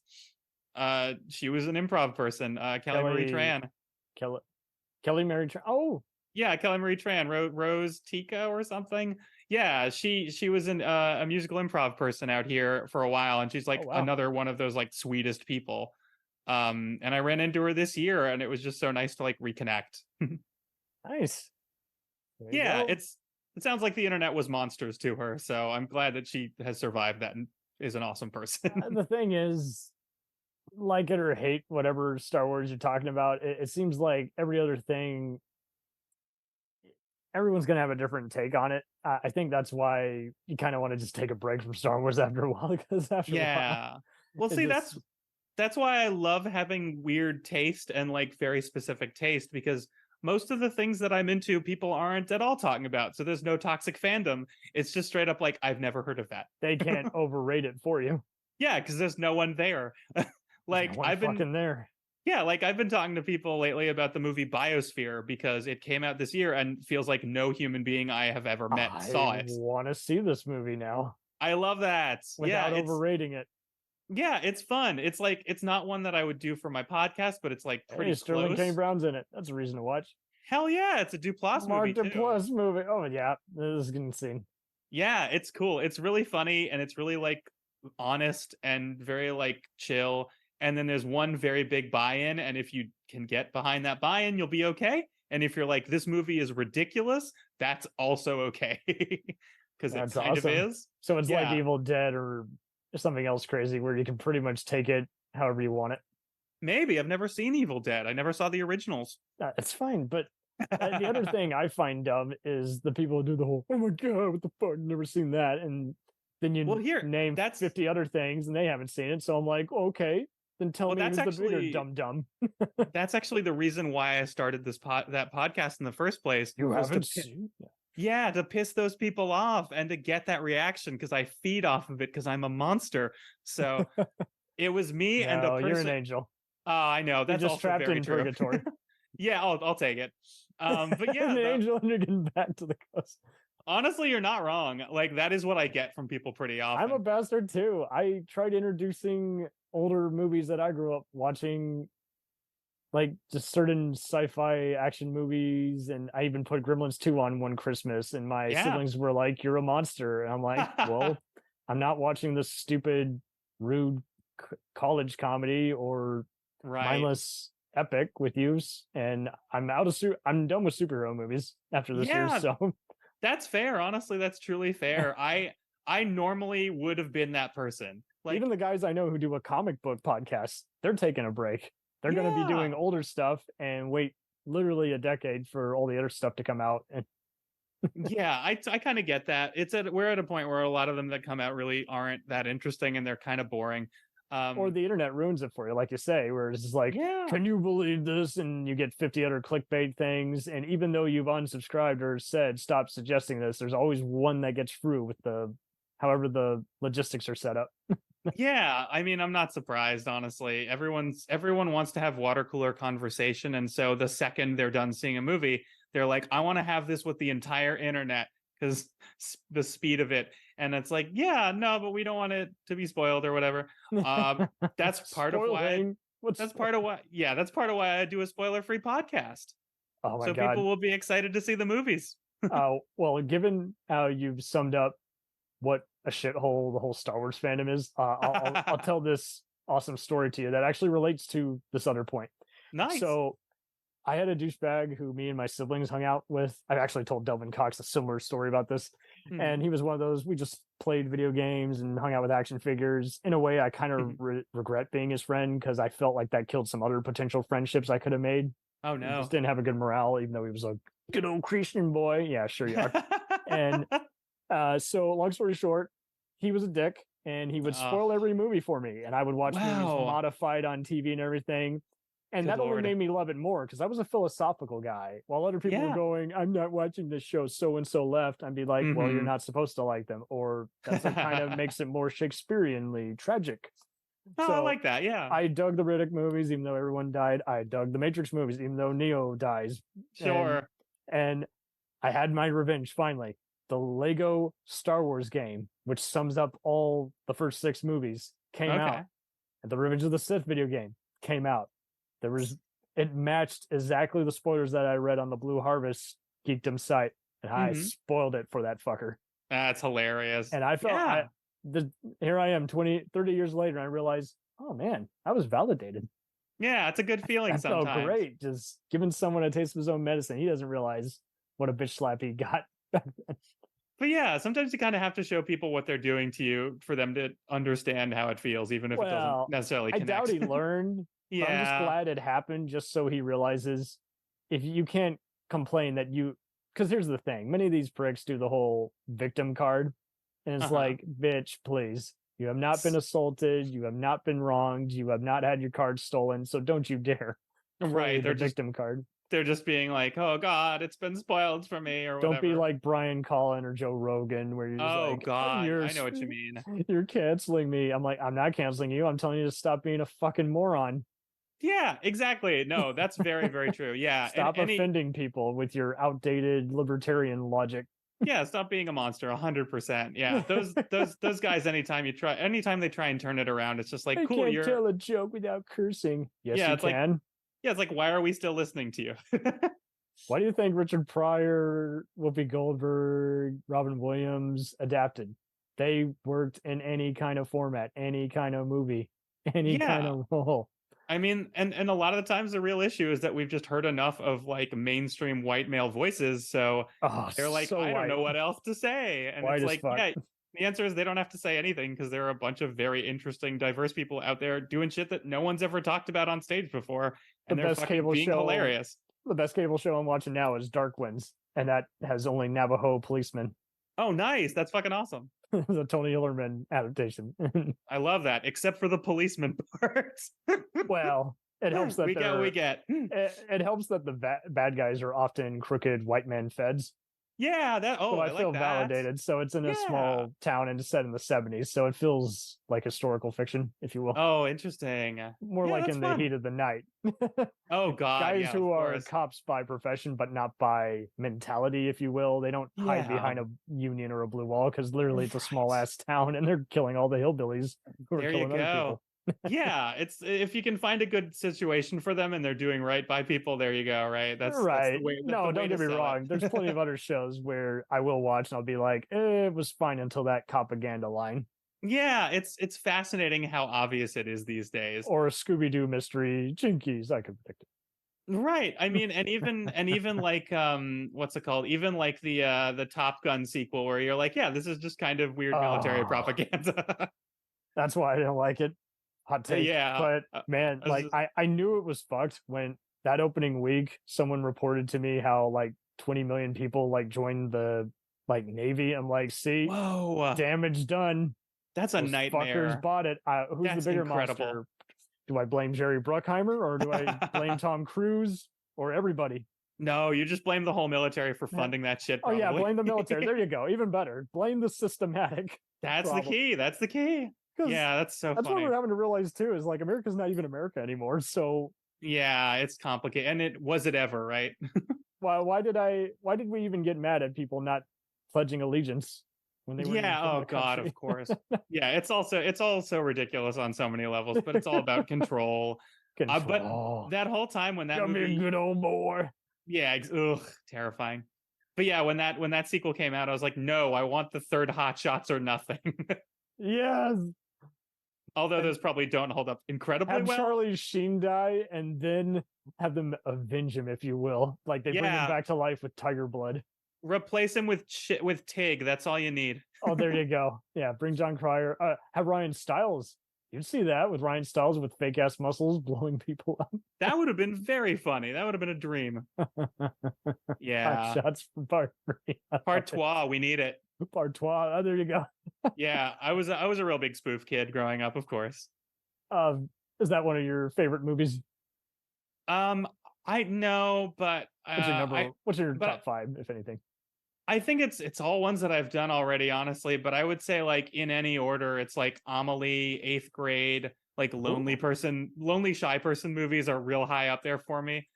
She was an improv person. Kelly Marie Tran. Kelly Marie Tran. Oh, yeah, Kelly Marie Tran. Rose Tika or something. Yeah, she was a musical improv person out here for a while, and she's like another one of those like sweetest people. And I ran into her this year, and it was just so nice to like reconnect. Nice. Yeah, it sounds like the internet was monsters to her, so I'm glad that she has survived that and is an awesome person. The thing is, like it or hate whatever Star Wars you're talking about, it seems like every other thing, everyone's going to have a different take on it. I think that's why you kind of want to just take a break from Star Wars after a while, because after a while, well, see, that's why I love having weird taste and like very specific taste, because most of the things that I'm into, people aren't at all talking about. So there's no toxic fandom. It's just straight up like, I've never heard of that. They can't overrate it for you. Yeah, because there's no one there. Like, I've been there. Yeah, like I've been talking to people lately about the movie Biosphere because it came out this year and feels like no human being I have ever met saw it. I want to see this movie now. I love that. Without overrating it. Yeah, it's fun. It's like it's not one that I would do for my podcast, but it's like Hey, pretty Sterling K. close. Brown's in it. That's a reason to watch. Hell yeah, it's a Duplass Mark movie too. Duplass movie. Oh yeah, this is insane. Yeah, it's cool. It's really funny and it's really like honest and very like chill. And then there's one very big buy-in, and if you can get behind that buy-in, you'll be okay. And if you're like, this movie is ridiculous, that's also okay. Because it That's kind of awesome. is. So it's like Yeah, Evil Dead or something else crazy where you can pretty much take it however you want it. maybe. I've never seen Evil Dead. I never saw the originals. It's fine, but the other thing I find dumb is the people who do the whole "oh my god, what the fuck, never seen that," and then Well, you here, name that's 50 other things and they haven't seen it. So I'm like, okay, then tell well, me who's the bigger dumb dumb. that's actually the reason why I started that podcast in the first place You was haven't seen? yeah, to piss those people off and to get that reaction because I feed off of it because I'm a monster. So it was me and a No, you're an person. angel. Oh, I know You're that's just also trapped very in true. purgatory. Yeah, I'll take it. But yeah, An angel and you're getting back to the coast. honestly, you're not wrong. Like that is what I get from people pretty I'm a often. bastard too. I tried introducing older movies that I grew up watching, like just certain sci-fi action movies, and I even put Gremlins 2 on one Christmas, and my Yeah. siblings were like, "You're a monster." And I'm like, "Well, I'm not watching this stupid, rude college comedy or Right. mindless epic with yous, and I'm done with superhero movies after this year, Yeah, so that's fair. Honestly, that's truly fair. I normally would have been that person. even Like, the guys I know who do a comic book podcast, they're taking a break. They're going to be yeah. doing older stuff and wait literally a decade for all the other stuff to come out. And Yeah, I kind of get that. We're at a point where a lot of them that come out really aren't that interesting and they're kind of boring. or Um the internet ruins it for you, like you say, where it's just like, yeah. can you believe this? And you get 50 other clickbait things. And even though you've unsubscribed or said stop suggesting this, there's always one that gets through with the however the logistics are set up. Yeah, I mean, I'm not surprised, honestly. Everyone wants to have water cooler conversation, and so the second they're done seeing a movie, they're like, "I want to have this with the entire internet because the speed of it." And it's like, "Yeah, no, but we don't want it to be spoiled or whatever." Um, that's part of why. Spoiling. What's That's part of why. Yeah, that's part of why I do a spoiler-free podcast, oh my so god. people will be excited to see the movies. Well, given how you've summed up what a shithole the whole Star Wars fandom is, I'll tell this awesome story to you that actually relates to this other point. Nice. So I had a douchebag who me and my siblings hung out with. I've actually told Delvin Cox a similar story about this. Mhm. And he was one of those, we just played video games and hung out with action figures. In a way, I kind of regret being his friend because I felt like that killed some other potential friendships I could have made. Oh He just no. didn't have a good morale, even though he was a good old Christian boy. Yeah, sure you are. And so long story short, he was a dick and he would uh, spoil every movie for me. And I would watch movies wow. modified on TV and everything. And Good that only lord. made me love it more because I was a philosophical guy. While other people were Yeah. going, I'm not watching this show so and so left, I'd be like, well, you're Hmm. not supposed to like them. Or that's what kind of makes it more Shakespeareanly tragic. Oh, I So like that. Yeah. I dug the Riddick movies, even though everyone died. I dug the Matrix movies, even though Neo dies. And Sure. and I had my revenge finally. The Lego Star Wars game, which sums up all the first 6 movies, came Okay. out. And the Revenge of the Sith video game came out. There was it matched exactly the spoilers that I read on the Blue Harvest Geekdom site, and I Hmm. spoiled it for that fucker. That's hilarious. And I felt Yeah. here I am 20, 30 years later, and I realized, oh man, I was validated. Yeah. It's a good feeling That felt sometimes. great. Just giving someone a taste of his own medicine. He doesn't realize what a bitch slap he got. But yeah, sometimes you kind of have to show people what they're doing to you for them to understand how it feels, even if it doesn't Well, necessarily I doubt connect. he learned, but I'm just Yeah. glad it happened just so he realizes if you can't complain that you, because here's the thing, many of these pricks do the whole victim card, and it's Uh-huh. like, bitch, please, you have not been assaulted, you have not been wronged, you have not had your card stolen, so don't you dare play Right. the victim card. They're just being like, oh God, it's been spoiled for me or Don't be whatever. like Brian Collin or Joe Rogan, where you're just Oh like, God, I know what you mean. you're canceling me. I'm like, I'm not canceling you. I'm telling you to stop being a fucking moron. Yeah, exactly. No, that's very, very true. Yeah. And Stop offending people with your outdated libertarian logic. Yeah, stop being a monster. 100%. Yeah, those guys. Anytime they try and turn it around, it's just like, I cool. can't tell a joke without cursing. Yes, Yeah, you it's like can. yeah, it's like, why are we still listening to you? Why do you think Richard Pryor, Whoopi Goldberg, Robin Williams adapted? They worked in any kind of format, any kind of movie, any kind Yeah, of role. I mean, and a lot of the times the real issue is that we've just heard enough of like mainstream white male voices, so Oh, they're like, so I don't white. know what else to say, and White it's as like, fuck. yeah, the answer is they don't have to say anything because there are a bunch of very interesting, diverse people out there doing shit that no one's ever talked about on stage before, The and they're best fucking cable being show, hilarious. the best cable show I'm watching now is Dark Winds, and that has only Navajo policemen. Oh, nice, that's fucking awesome. The Tony Hillerman adaptation. I love that, except for the policeman part. Well, it helps that We get what we they're get. it helps that the bad guys are often crooked white men feds. Yeah, that. So Oh, I I feel like that. validated. So it's in a Yeah. small town and it's set in the 70s. So it feels like historical fiction, if you will. Oh, interesting. More Yeah, like that's in the fun. heat of the night. Oh God, Guys yeah, of who are course. cops by profession, but not by mentality, if you will. They don't hide Yeah. behind a union or a blue wall because literally it's a small Right. ass town and they're killing all the hillbillies who are There you killing other go. people. Yeah, it's if you can find a good situation for them and they're doing right by people, there you go, right? That's the Right. way No, don't to get me sell wrong. There's plenty it. of other shows where I will watch and I'll be like, it was fine until that propaganda line. Yeah, it's fascinating how obvious it is these days. Or a Scooby Doo mystery, Jinkies, I could predict Right. I mean, and even like what's it called? Even like the Top Gun sequel where you're like, yeah, this is just kind of it. weird military Oh, propaganda. that's why I didn't like it. Hot take. Yeah. But man, I was like just- I knew it was fucked when that opening week someone reported to me how like 20 million people like joined the like Navy. I'm like, see, Whoa. damage done. That's a Those fuckers nightmare. bought it. Who's the That's bigger incredible. monster? Do I blame Jerry Bruckheimer or do I blame Tom Cruise or everybody? No, you just blame the whole military for funding that shit, Oh yeah, probably. blame the military. There you go. Even better. Blame the systematic That's the problem. key. That's the key. Because Yeah, that's so that's what funny. we're having to realize too, is like America's not even America anymore. So Yeah, it's complicated. And it was it ever, right? why did we even get mad at people not pledging allegiance when they weren't even Yeah, from oh the God, country? of course. Yeah, it's also ridiculous on so many levels, but it's all about control. But Control. that whole time when that Come here, movie, good old boy. yeah, ugh, terrifying. But yeah, when that sequel came out, I was like, no, I want the third Hot Shots or nothing. Yes. Although And those probably don't hold up incredibly have well. Charlie Sheen die and then have them avenge him, if you will. Like they bring him Yeah, back to life with tiger blood. replace him with with Tig. That's all you need. Oh, there you go. Yeah, bring John Cryer. Have Ryan Stiles. You'd see that with Ryan Stiles with fake ass muscles blowing people up. That would have been very funny. That would have been a dream. Hot Yeah. shots for part three. Partois, we need it. Partois. Oh, there you go. Yeah, I was a real big spoof kid growing up, of course. Is that one of your favorite movies? I know, but What's your number? What's your but top five, if anything? I think it's all ones that I've done already, honestly. But I would say like in any order, it's like Amelie, Eighth Grade, like lonely shy person movies are real high up there for me.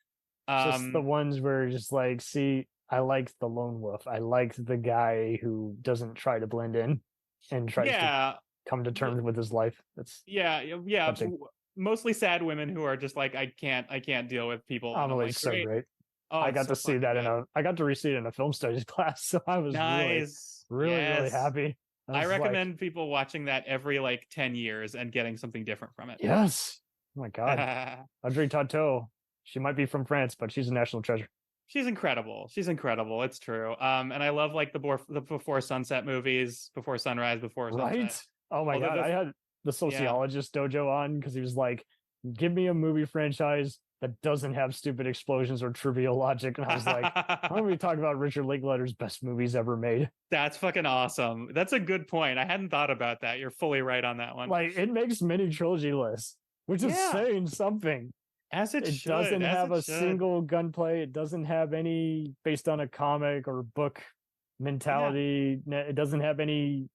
Just the ones where you're just like, see, I like the lone wolf. I like the guy who doesn't try to blend in and tries to come to terms with his life. That's yeah. Mostly sad women who are just like, I can't deal with people. Amelie's so great. Oh, I got to see that I got to re-see it in a film studies class, so I was really happy. I recommend people watching that every like 10 years and getting something different from it. Yes. Oh my God. Audrey Tautou. She might be from France, but she's a national treasure. She's incredible. It's true. And I love like the Before Sunset movies, Before Sunrise, Before Sunset. Right? Oh my God. I had the sociologist dojo on because he was like, give me a movie franchise that doesn't have stupid explosions or trivial logic. And I was like, why don't we talk about Richard Linklater's best movies ever made? That's fucking awesome. That's a good point. I hadn't thought about that. You're fully right on that one. Like, it makes many trilogy lists, which is saying something. As it should. Doesn't have a single gunplay. It doesn't have any based on a comic or book mentality. It doesn't have any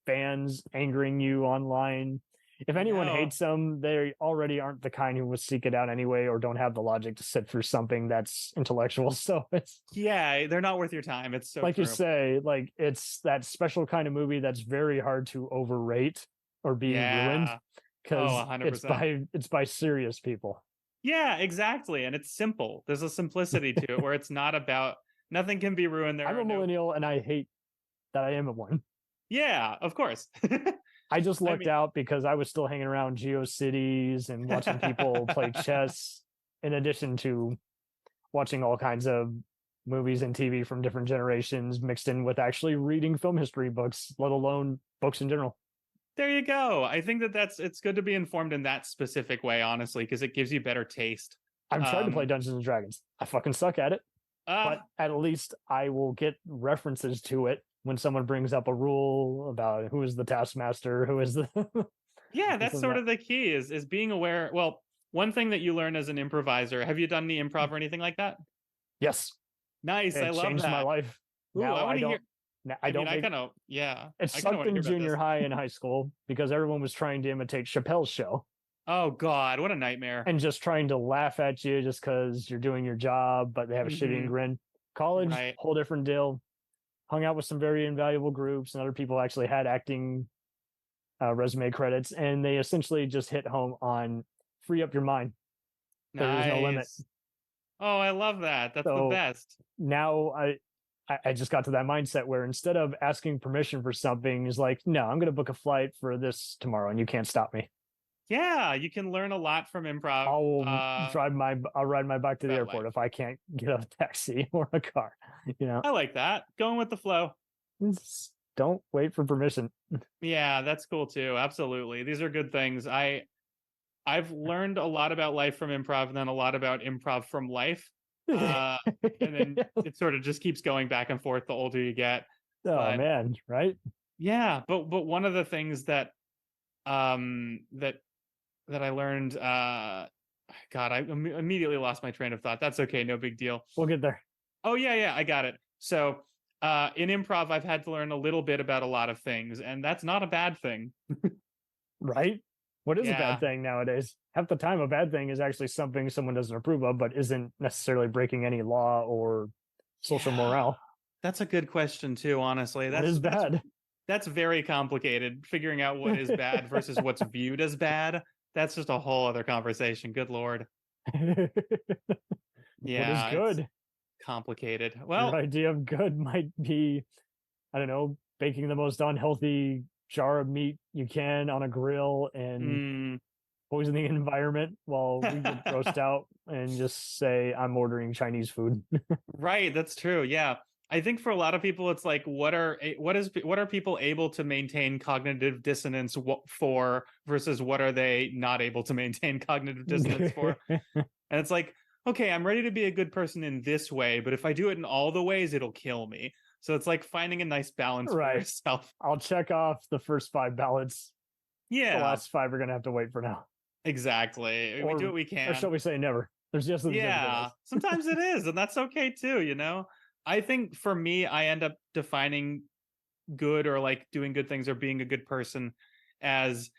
fans angering you online. If I anyone know. hates them, they already aren't the kind who would seek it out anyway, or don't have the logic to sit through something that's intellectual. So it's Yeah, they're not worth your time. It's so like you true. say, like it's that special kind of movie that's very hard to overrate or be ruined Yeah. Oh, because 100%. it's by serious people. Yeah, exactly. And it's simple. There's a simplicity to it where it's not about nothing can be ruined. I'm There a are no. millennial and I hate that I am a one. Yeah, of course. I just I lucked mean, out because I was still hanging around GeoCities and watching people play chess, in addition to watching all kinds of movies and TV from different generations, mixed in with actually reading film history books, let alone books in general. there you go. I think it's good to be informed in that specific way, honestly, because it gives you better taste. I've tried to play Um, Dungeons and Dragons. I fucking suck at it, uh, but at least I will get references to it when someone brings up a rule about who is the taskmaster, who is the yeah, this that's and sort that. of the key is being aware. Well, one thing that you learn as an improviser, have you done the improv or anything like that? Yes, Nice. I it love changed my that. life. Ooh, I Now want I to hear. don't. I I mean, don't I make kind of, yeah, it I kind of sucked want to hear in about junior this. high and high school because everyone was trying to imitate Chappelle's show Oh God, what a nightmare. and just trying to laugh at you just because you're doing your job, but they have a shitty Hmm. grin. College, Right. whole different deal. Hung out with some very invaluable groups, and other people actually had acting resume credits, and they essentially just hit home on free up your mind. There is no limit. Nice. Oh, I love that. That's the So best. now I just got to that mindset where instead of asking permission for something, is like, no, I'm going to book a flight for this tomorrow, and you can't stop me. Yeah, you can learn a lot from improv I'll ride my bike to the about airport life. if I can't get a taxi or a car. You know, I like that. Going with the flow. don't wait for permission. Yeah, that's cool too. Absolutely. These are good things. I've learned a lot about life from improv and then a lot about improv from life. Uh and then it sort of just keeps going back and forth the older you get. Oh But man, right? yeah, but one of the things that that I learned God, I immediately lost my train of thought. That's okay, no big deal. We'll get there. Oh yeah, I got it. So in improv I've had to learn a little bit about a lot of things and that's not a bad thing. Right? What is a bad Yeah. thing nowadays? Half the time, a bad thing is actually something someone doesn't approve of, but isn't necessarily breaking any law or social Yeah. morale. That's a good question too, honestly. What is bad? That's very complicated. Figuring out what is bad versus what's viewed as bad. That's just a whole other conversation. Good lord. What is Yeah, it's good? complicated. Your Well, idea of good might be, I don't know, baking the most unhealthy jar of meat you can on a grill and mm, poisoning the environment while we get grossed out and just say, I'm ordering Chinese food. right, that's true. Yeah. I think for a lot of people it's like what are people able to maintain cognitive dissonance for versus what are they not able to maintain cognitive dissonance for? And it's like, okay, I'm ready to be a good person in this way, but if I do it in all the ways, it'll kill me. So it's like finding a nice balance for Right. yourself. I'll check off the first 5 ballots. The Yeah, last 5 are going to have to wait for now. exactly. We do what we Or shall can. we say never? There's yes, there's Yeah, sometimes it is, and that's okay too, you know? I think for me, I end up defining good or like doing good things or being a good person as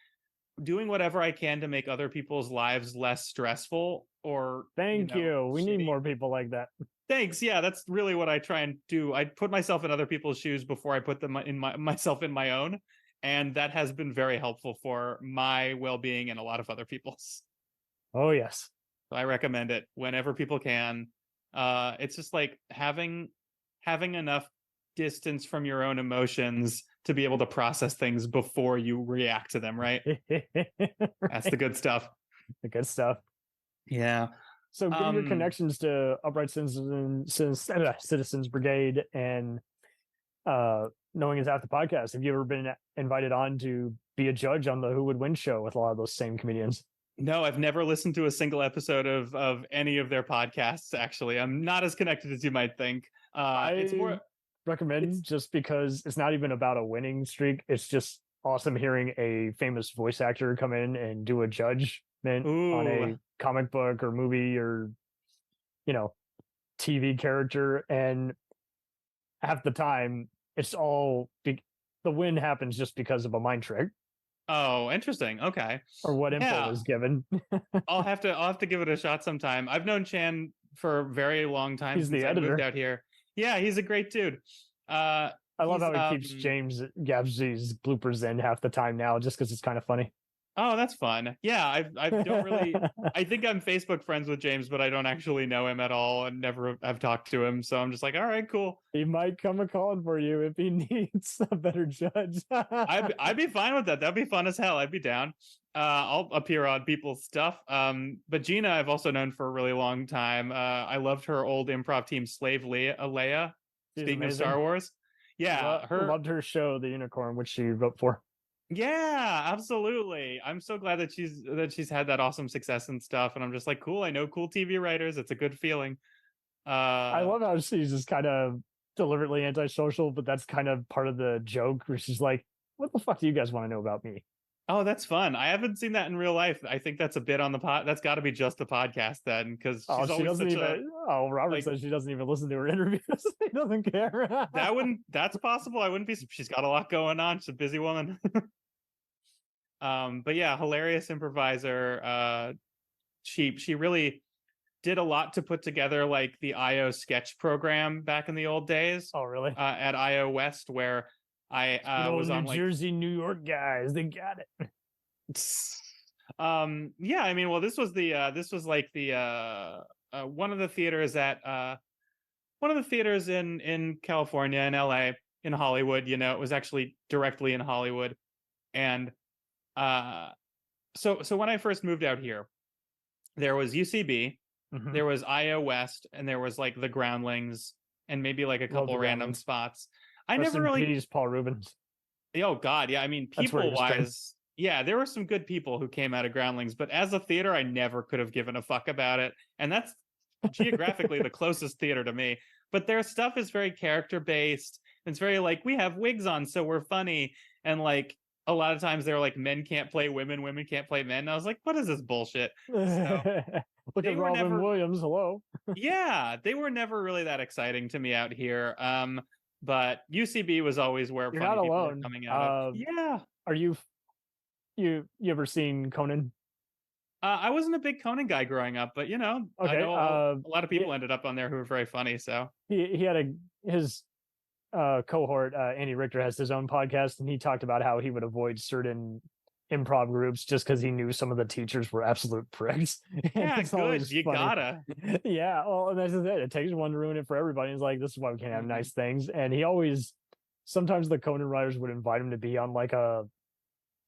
doing whatever I can to make other people's lives less stressful or, Thank you. We need shitty. more people like that. Thanks. Yeah, that's really what I try and do. I put myself in other people's shoes before I put them in myself in my own, and that has been very helpful for my well-being and a lot of other people's. Oh, yes. So I recommend it whenever people can. It's just like having enough distance from your own emotions to be able to process things before you react to them, right? That's the good stuff. The good stuff. Yeah. So, given your connections to Upright Citizens Brigade and knowing it's after podcast, have you ever been invited on to be a judge on the Who Would Win show with a lot of those same comedians? No, I've never listened to a single episode of any of their podcasts. Actually, I'm not as connected as you might think. It's more recommend just because it's not even about a winning streak. It's just awesome hearing a famous voice actor come in and do a judgment on ooh, a comic book or movie or TV character, and half the time it's all the win happens just because of a mind trick. Oh, interesting. Okay. or what info Yeah, was given. I'll have to give it a shot sometime. I've known Chan for a very long time He's since the I moved editor. out here. Yeah, he's a great dude. I love He's how he keeps James Gabs's bloopers in half the time now, just because it's kind of funny. Oh, that's fun. Yeah, I don't really. I think I'm Facebook friends with James, but I don't actually know him at all, and never have talked to him. So I'm just like, all right, cool. He might come a calling for you if he needs a better judge. I'd be fine with that. That'd be fun as hell. I'd be down. I'll appear on people's stuff. But Gina, I've also known for a really long time. I loved her old improv team, Slave Leia. She's Speaking of amazing. Star Wars, yeah, Loved her show, The Unicorn, which she wrote for. yeah, absolutely. I'm so glad that she's had that awesome success and stuff. And I'm just like, cool. I know cool TV writers. It's a good feeling. I love how she's just kind of deliberately antisocial, but that's kind of part of the joke where she's like, what the fuck do you guys want to know about me? Oh, that's fun. I haven't seen that in real life. I think that's a bit on the pod. That's got to be just the podcast then, because she's Oh, she always doesn't such even. Oh, Robert like says she doesn't even listen to her interviews. He doesn't care. that wouldn't. That's possible. I wouldn't be. She's got a lot going on. She's a busy woman. But yeah, hilarious improviser. She really did a lot to put together like the IO sketch program back in the old days. Oh, really? At IO West, where I was New on like Jersey, New York guys. They got it. yeah, I mean, well, this was like the one of the theaters at one of the theaters in California, in LA, in Hollywood. You know, it was actually directly in Hollywood. And so when I first moved out here, there was UCB, there was IO West, and there was like the Groundlings, and maybe like a couple random spots. I Rest never in really peace, Paul Rubens. Oh God, yeah. I mean, That's where he people was trained. wise, yeah, there were some good people who came out of Groundlings, but as a theater, I never could have given a fuck about it. And that's geographically the closest theater to me. But their stuff is very character based. It's very like, we have wigs on, so we're funny. And like a lot of times they're like, men can't play women, women can't play men. And I was like, what is this bullshit? So Look at Robin Williams. Hello. yeah, they were never really that exciting to me out here. But UCB was always where You're funny not people alone. were coming out of. Yeah. Are you ever seen Conan? I wasn't a big Conan guy growing up, but you know, Okay, I know a lot of people ended up on there who were very funny. So he had his cohort, Andy Richter, has his own podcast, and he talked about how he would avoid certain improv groups just because he knew some of the teachers were absolute pricks. yeah, good. You funny. gotta. Yeah, well, and that's it. It takes one to ruin it for everybody. He's like, this is why we can't have nice things. And he always, sometimes the Conan writers would invite him to be on like a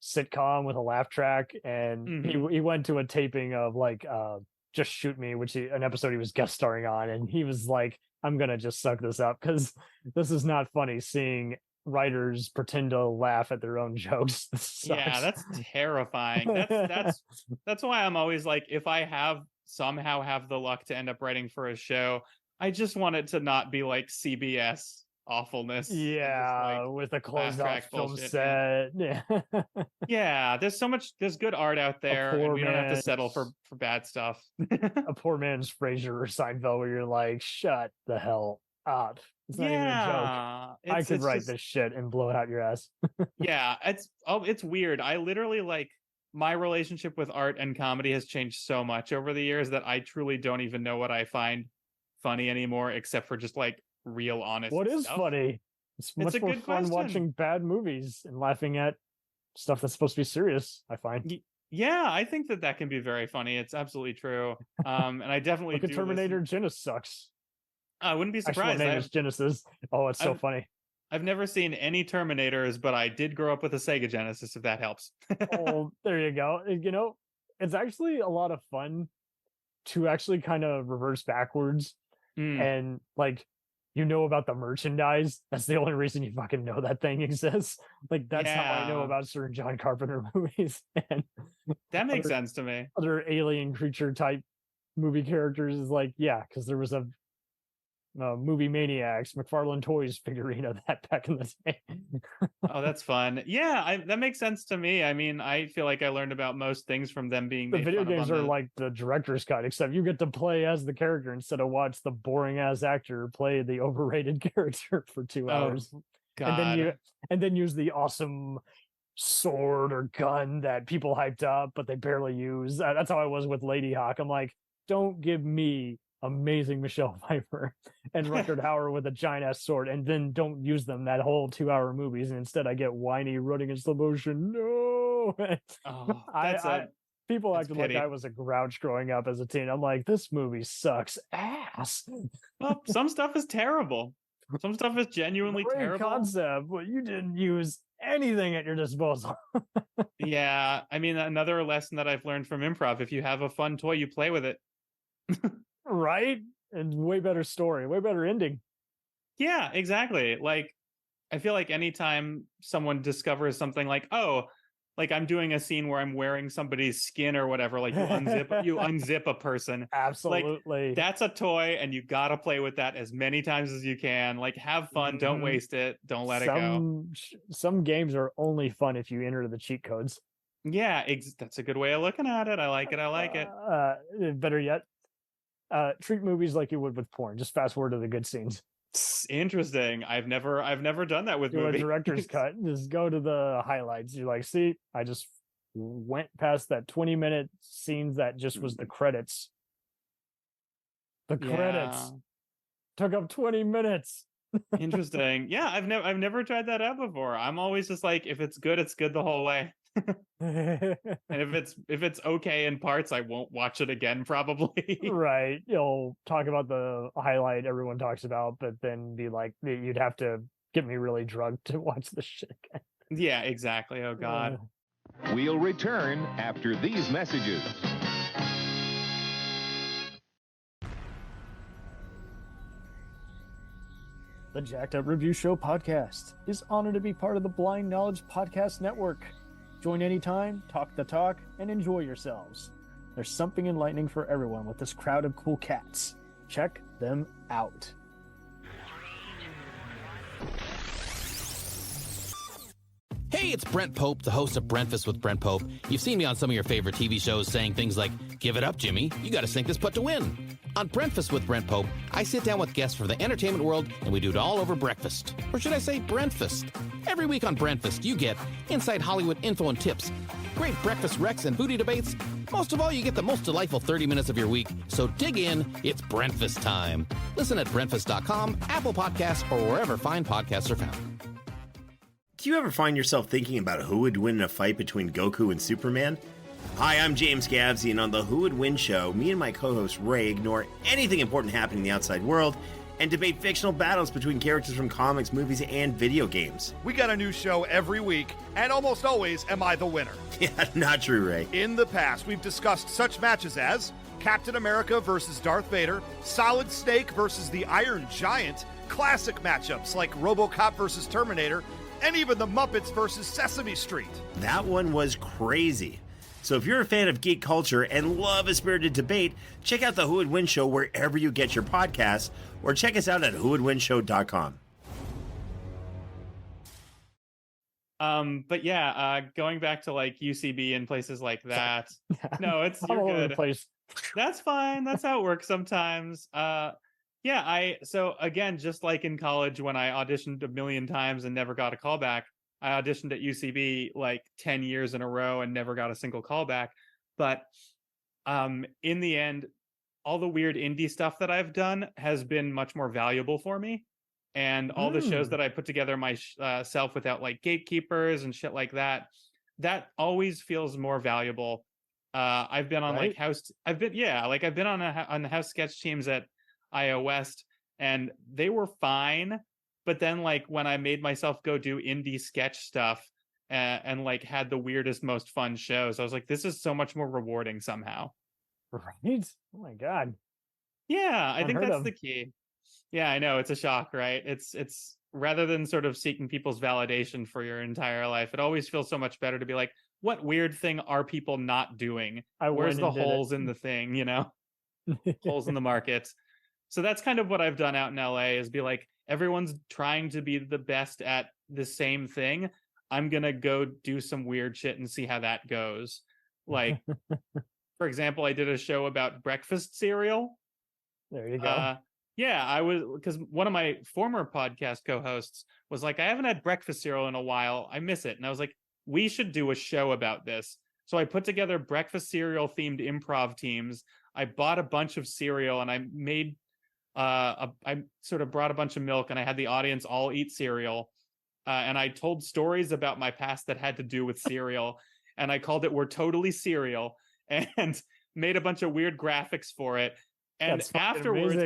sitcom with a laugh track, and he went to a taping of like Just Shoot Me, which an episode he was guest starring on, and he was like, I'm gonna just suck this up because this is not funny seeing writers pretend to laugh at their own jokes. Yeah, that's terrifying. That's why I'm always like, if I somehow have the luck to end up writing for a show, I just want it to not be like CBS awfulness. Yeah, like with a closed off film bullshit, set. Yeah. Yeah, there's good art out there, and we don't have to settle for bad stuff. A poor man's Frasier or Seinfeld, where you're like, shut the hell up. It's not even a joke. I could write this shit and blow it out your ass. Yeah, it's weird. I literally like, my relationship with art and comedy has changed so much over the years that I truly don't even know what I find funny anymore, except for just like real honest What is stuff. funny? It's much more fun watching bad movies and laughing at stuff that's supposed to be serious, I find. Yeah, I think that can be very funny. It's absolutely true. And I definitely look at Terminator Genesis sucks. I wouldn't be surprised. Actual name is Genesis. Oh, it's so funny. I've never seen any Terminators, but I did grow up with a Sega Genesis, if that helps. Oh, there you go. You know, it's actually a lot of fun to actually kind of reverse backwards and like, you know about the merchandise. That's the only reason you fucking know that thing exists. Like, that's how I know about certain John Carpenter movies. And that makes sense to me. Other alien creature type movie characters is like, yeah, because there was a Movie Maniacs, McFarlane Toys figurine of that back in the day. Oh, that's fun. Yeah, that makes sense to me. I mean, I feel like I learned about most things from them being the video games are like the director's cut, except you get to play as the character instead of watch the boring ass actor play the overrated character for 2 hours. God. And then use the awesome sword or gun that people hyped up, but they barely use. That's how I was with Lady Hawk. I'm like, don't give me amazing Michelle Pfeiffer and Rutger Hauer with a giant ass sword, and then don't use them that whole 2 hour movies. And instead, I get whiny running in slow motion. No, Oh, I people that's acted like pity. I was a grouch growing up as a teen. I'm like, this movie sucks ass. Well, some stuff is terrible. Some stuff is genuinely Great terrible. concept, but you didn't use anything at your disposal. Yeah, I mean, another lesson that I've learned from improv: if you have a fun toy, you play with it. Right? And way better story, way better ending. Yeah, exactly. Like, I feel like anytime someone discovers something like, oh, like I'm doing a scene where I'm wearing somebody's skin or whatever, like you unzip a person. Absolutely. Like, that's a toy, and you gotta play with that as many times as you can. Like, have fun, don't waste it, don't let it go. Some games are only fun if you enter the cheat codes. Yeah, that's a good way of looking at it. I like it. I like it. Better yet, treat movies like you would with porn. Just fast forward to the good scenes. Interesting. I've never done that with Do movies. a director's cut. Just go to the highlights. You're like, see, I just went past that 20-minute scenes that just was the credits. The credits took up 20 minutes. Interesting. Yeah, I've never tried that out before. I'm always just like, if it's good, it's good the whole way. And if it's okay in parts, I won't watch it again probably. Right. You'll talk about the highlight everyone talks about, but then be like, you'd have to get me really drunk to watch the shit again. Yeah, exactly. Oh God. We'll return after these messages. The Jacked Up Review Show podcast is honored to be part of the Blind Knowledge Podcast Network. Join anytime, talk the talk, and enjoy yourselves. There's something enlightening for everyone with this crowd of cool cats. Check them out. Hey, it's Brent Pope, the host of Breakfast with Brent Pope. You've seen me on some of your favorite TV shows saying things like, "Give it up, Jimmy. You got to sink this putt to win." On Breakfast with Brent Pope, I sit down with guests from the entertainment world, and we do it all over breakfast. Or should I say Brentfast? Every week on Brentfast, you get inside Hollywood info and tips, great breakfast recs and booty debates. Most of all, you get the most delightful 30 minutes of your week. So dig in. It's Brentfast time. Listen at Brentfast.com, Apple Podcasts, or wherever fine podcasts are found. Do you ever find yourself thinking about who would win in a fight between Goku and Superman? Hi, I'm James Gavsey, and on the Who Would Win show, me and my co-host Ray ignore anything important happening in the outside world and debate fictional battles between characters from comics, movies, and video games. We got a new show every week, and almost always am I the winner. Yeah, not true, Ray. In the past, we've discussed such matches as Captain America versus Darth Vader, Solid Snake versus the Iron Giant, classic matchups like RoboCop versus Terminator, and even the Muppets versus Sesame Street. That one was crazy. So if you're a fan of geek culture and love a spirited debate, check out the Who Would Win show wherever you get your podcasts, or check us out at whowouldwinshow.com. But yeah, going back to like UCB and places like that. No, it's you're all over good. the place. That's fine. That's how it works sometimes. So again, just like in college when I auditioned a million times and never got a call back, I auditioned at UCB like 10 years in a row and never got a single call back. But in the end, all the weird indie stuff that I've done has been much more valuable for me. And all the shows that I put together myself without like gatekeepers and shit like that, that always feels more valuable. I've been on Right? I've been on the house sketch teams at IO West, and they were fine. But then like when I made myself go do indie sketch stuff and like had the weirdest, most fun shows, I was like, this is so much more rewarding somehow. Right? Oh my God. Yeah, I think Unheard that's of. the key. Yeah, I know, it's a shock, right? It's rather than sort of seeking people's validation for your entire life, it always feels so much better to be like, what weird thing are people not doing? Where's the holes in the thing, you know? Holes in the market. So that's kind of what I've done out in LA, is be like, everyone's trying to be the best at the same thing. I'm going to go do some weird shit and see how that goes. Like, for example, I did a show about breakfast cereal. There you go. Yeah, I was, because one of my former podcast co-hosts was like, I haven't had breakfast cereal in a while. I miss it. And I was like, we should do a show about this. So I put together breakfast cereal themed improv teams. I bought a bunch of cereal and I made I sort of brought a bunch of milk and I had the audience all eat cereal. And I told stories about my past that had to do with cereal. And I called it We're Totally Cereal and made a bunch of weird graphics for it. And afterwards,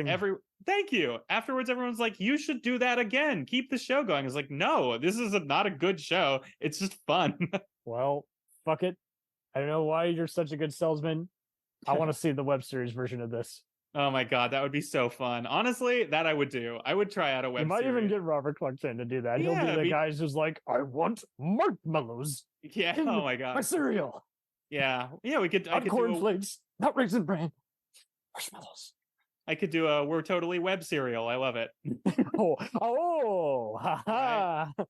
thank you. Afterwards, everyone's like, you should do that again. Keep the show going. I was like, no, this is not a good show. It's just fun. Well, fuck it. I don't know why you're such a good salesman. I want to see the web series version of this. Oh my God, that would be so fun. Honestly, that I would do. I would try out a web You might series. even get Robert Clarkson to do that. He'll be the guy who's like, I want marshmallows. Yeah, oh my God. My cereal. Yeah, we could. Not cornflakes, not Raisin Bran. Marshmallows. I could do a We're Totally Web Cereal. I love it. Haha. Right.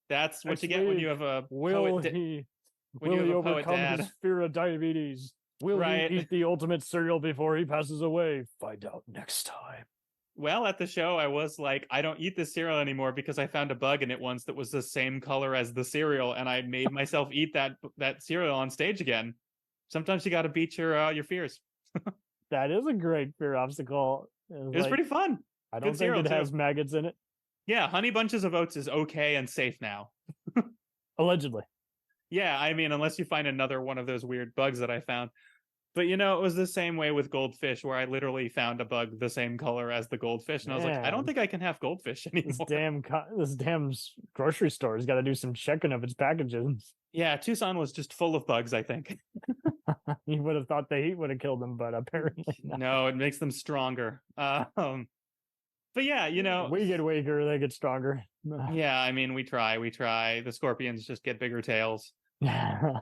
That's what you get when you have a Will he overcome his fear of diabetes? Will he eat the ultimate cereal before he passes away? Find out next time. Well, at the show, I was like, I don't eat this cereal anymore because I found a bug in it once that was the same color as the cereal, and I made myself eat that cereal on stage again. Sometimes you got to beat your fears. That is a great fear obstacle. It was pretty fun. I don't think it has maggots in it. Yeah, Honey Bunches of Oats is okay and safe now. Allegedly. Yeah, I mean, unless you find another one of those weird bugs that I found. But, it was the same way with goldfish, where I literally found a bug the same color as the goldfish. And I was like, I don't think I can have goldfish anymore. This damn grocery store has got to do some checking of its packages. Yeah, Tucson was just full of bugs, I think. You would have thought the heat would have killed them, but apparently not. No, it makes them stronger. But yeah, we get weaker, they get stronger. Yeah, I mean, we try. The scorpions just get bigger tails. But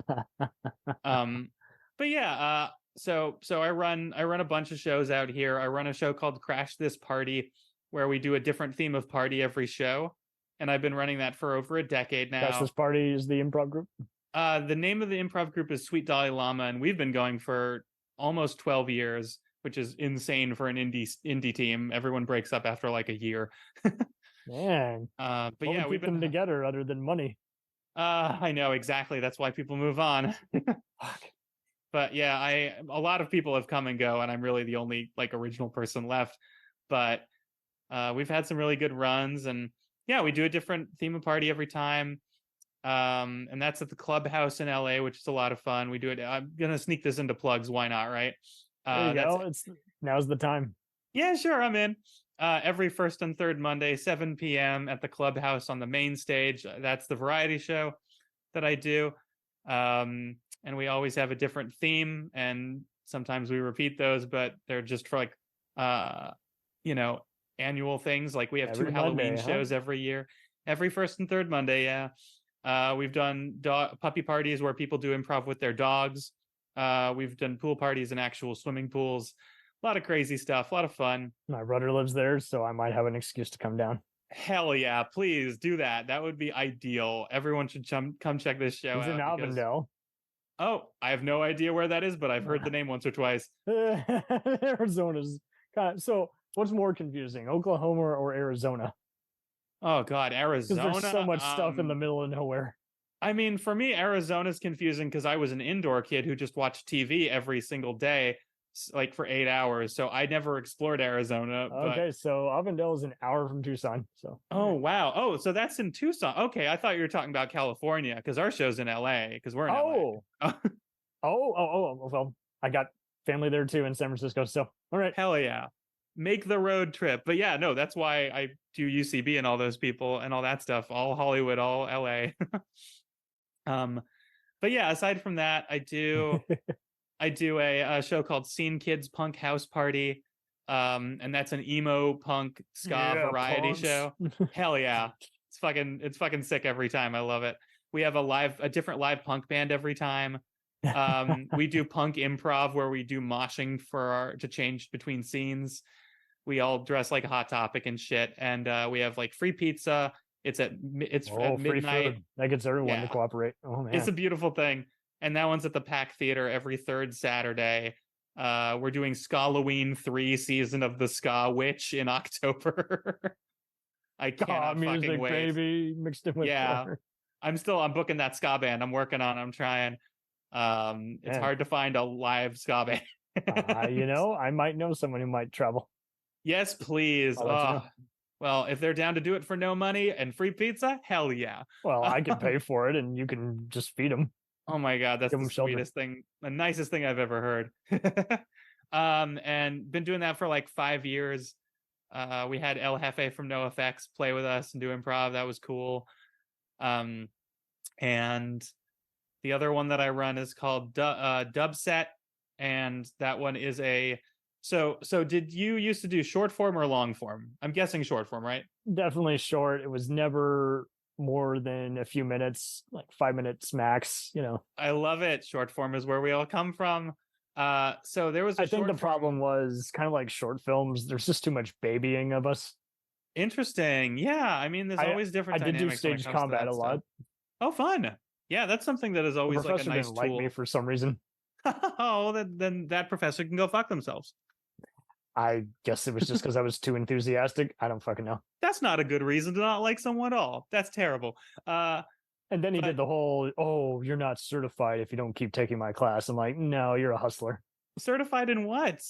yeah, so I run a bunch of shows out here. I run a show called Crash This Party, where we do a different theme of party every show, and I've been running that for over a decade now. Crash This Party is the improv group? The name of the improv group is Sweet Dalai Lama, and we've been going for almost 12 years, which is insane for an indie team. Everyone breaks up after like a year. Man. But what yeah, we've been together other than money. I know exactly. That's why people move on. But yeah, a lot of people have come and go, and I'm really the only like original person left. But we've had some really good runs, and yeah, we do a different theme of party every time. And that's at the Clubhouse in LA, which is a lot of fun. We do it. I'm gonna sneak this into plugs. Why not? Right? There you go. Now's the time. Yeah, sure. I'm in. Every first and third Monday, 7 p.m. at the Clubhouse on the main stage. That's the variety show that I do. And we always have a different theme, and sometimes we repeat those, but they're just for like, annual things. Like we have every 2 Halloween shows every year, every first and third Monday. Yeah. We've done puppy parties where people do improv with their dogs. We've done pool parties in actual swimming pools. A lot of crazy stuff, a lot of fun. My brother lives there, so I might have an excuse to come down. Hell yeah, please do that. That would be ideal. Everyone should come check this show out. He's in Avondale. Oh, I have no idea where that is, but I've heard the name once or twice. Arizona's kind of, so what's more confusing, Oklahoma or Arizona? Oh God, Arizona. Because there's so much stuff in the middle of nowhere. I mean, for me, Arizona's confusing because I was an indoor kid who just watched TV every single day, like for 8 hours. So I never explored Arizona. Okay, so Avondale is an hour from Tucson. So. Oh wow. Oh, so that's in Tucson. Okay, I thought you were talking about California because our show's in LA because we're in LA. Well, I got family there too in San Francisco. So all right. Hell yeah. Make the road trip. But yeah, no, that's why I do UCB and all those people and all that stuff, all Hollywood, all LA. But yeah, aside from that, I do a show called Scene Kids Punk House Party. And that's an emo punk ska variety show. Hell yeah. It's fucking sick every time. I love it. We have a different live punk band every time. We do punk improv where we do moshing to change between scenes. We all dress like a Hot Topic and shit, and we have like free pizza. It's at midnight. That gets everyone to cooperate. Oh man, it's a beautiful thing. And that one's at the Pack Theater every third Saturday. We're doing Skalloween 3 Season of the Ska Witch in October. I cannot music, fucking wait. Baby, mixed in with yeah. horror. I'm booking that ska band. I'm working on it. I'm trying. It's Man. hard to find a live ska band. I might know someone who might travel. Yes, please. I'll let you know. Well, if they're down to do it for no money and free pizza, hell yeah. Well, I can pay for it, and you can just feed them. Oh my God, that's Give the 'em shelter. sweetest thing, the nicest thing I've ever heard. And been doing that for like 5 years. We had El Jefe from NoFX play with us and do improv. That was cool. And the other one that I run is called Dubset, and that one is So did you used to do short form or long form? I'm guessing short form, right? Definitely short. It was never more than a few minutes, like 5 minutes max. I love it. Short form is where we all come from. So there was I think the problem was kind of like short films. There's just too much babying of us. Interesting. Yeah, I mean, there's always different. I did do dynamics when it stage comes to combat that a lot. stuff. Oh, fun. Yeah, that's something that is The always like a professor nice didn't like tool. me for some reason. Oh, then that professor can go fuck themselves. I guess it was just because I was too enthusiastic. I don't fucking know. That's not a good reason to not like someone at all. That's terrible. And then he did the whole, "Oh, you're not certified if you don't keep taking my class." I'm like, "No, you're a hustler." Certified in what?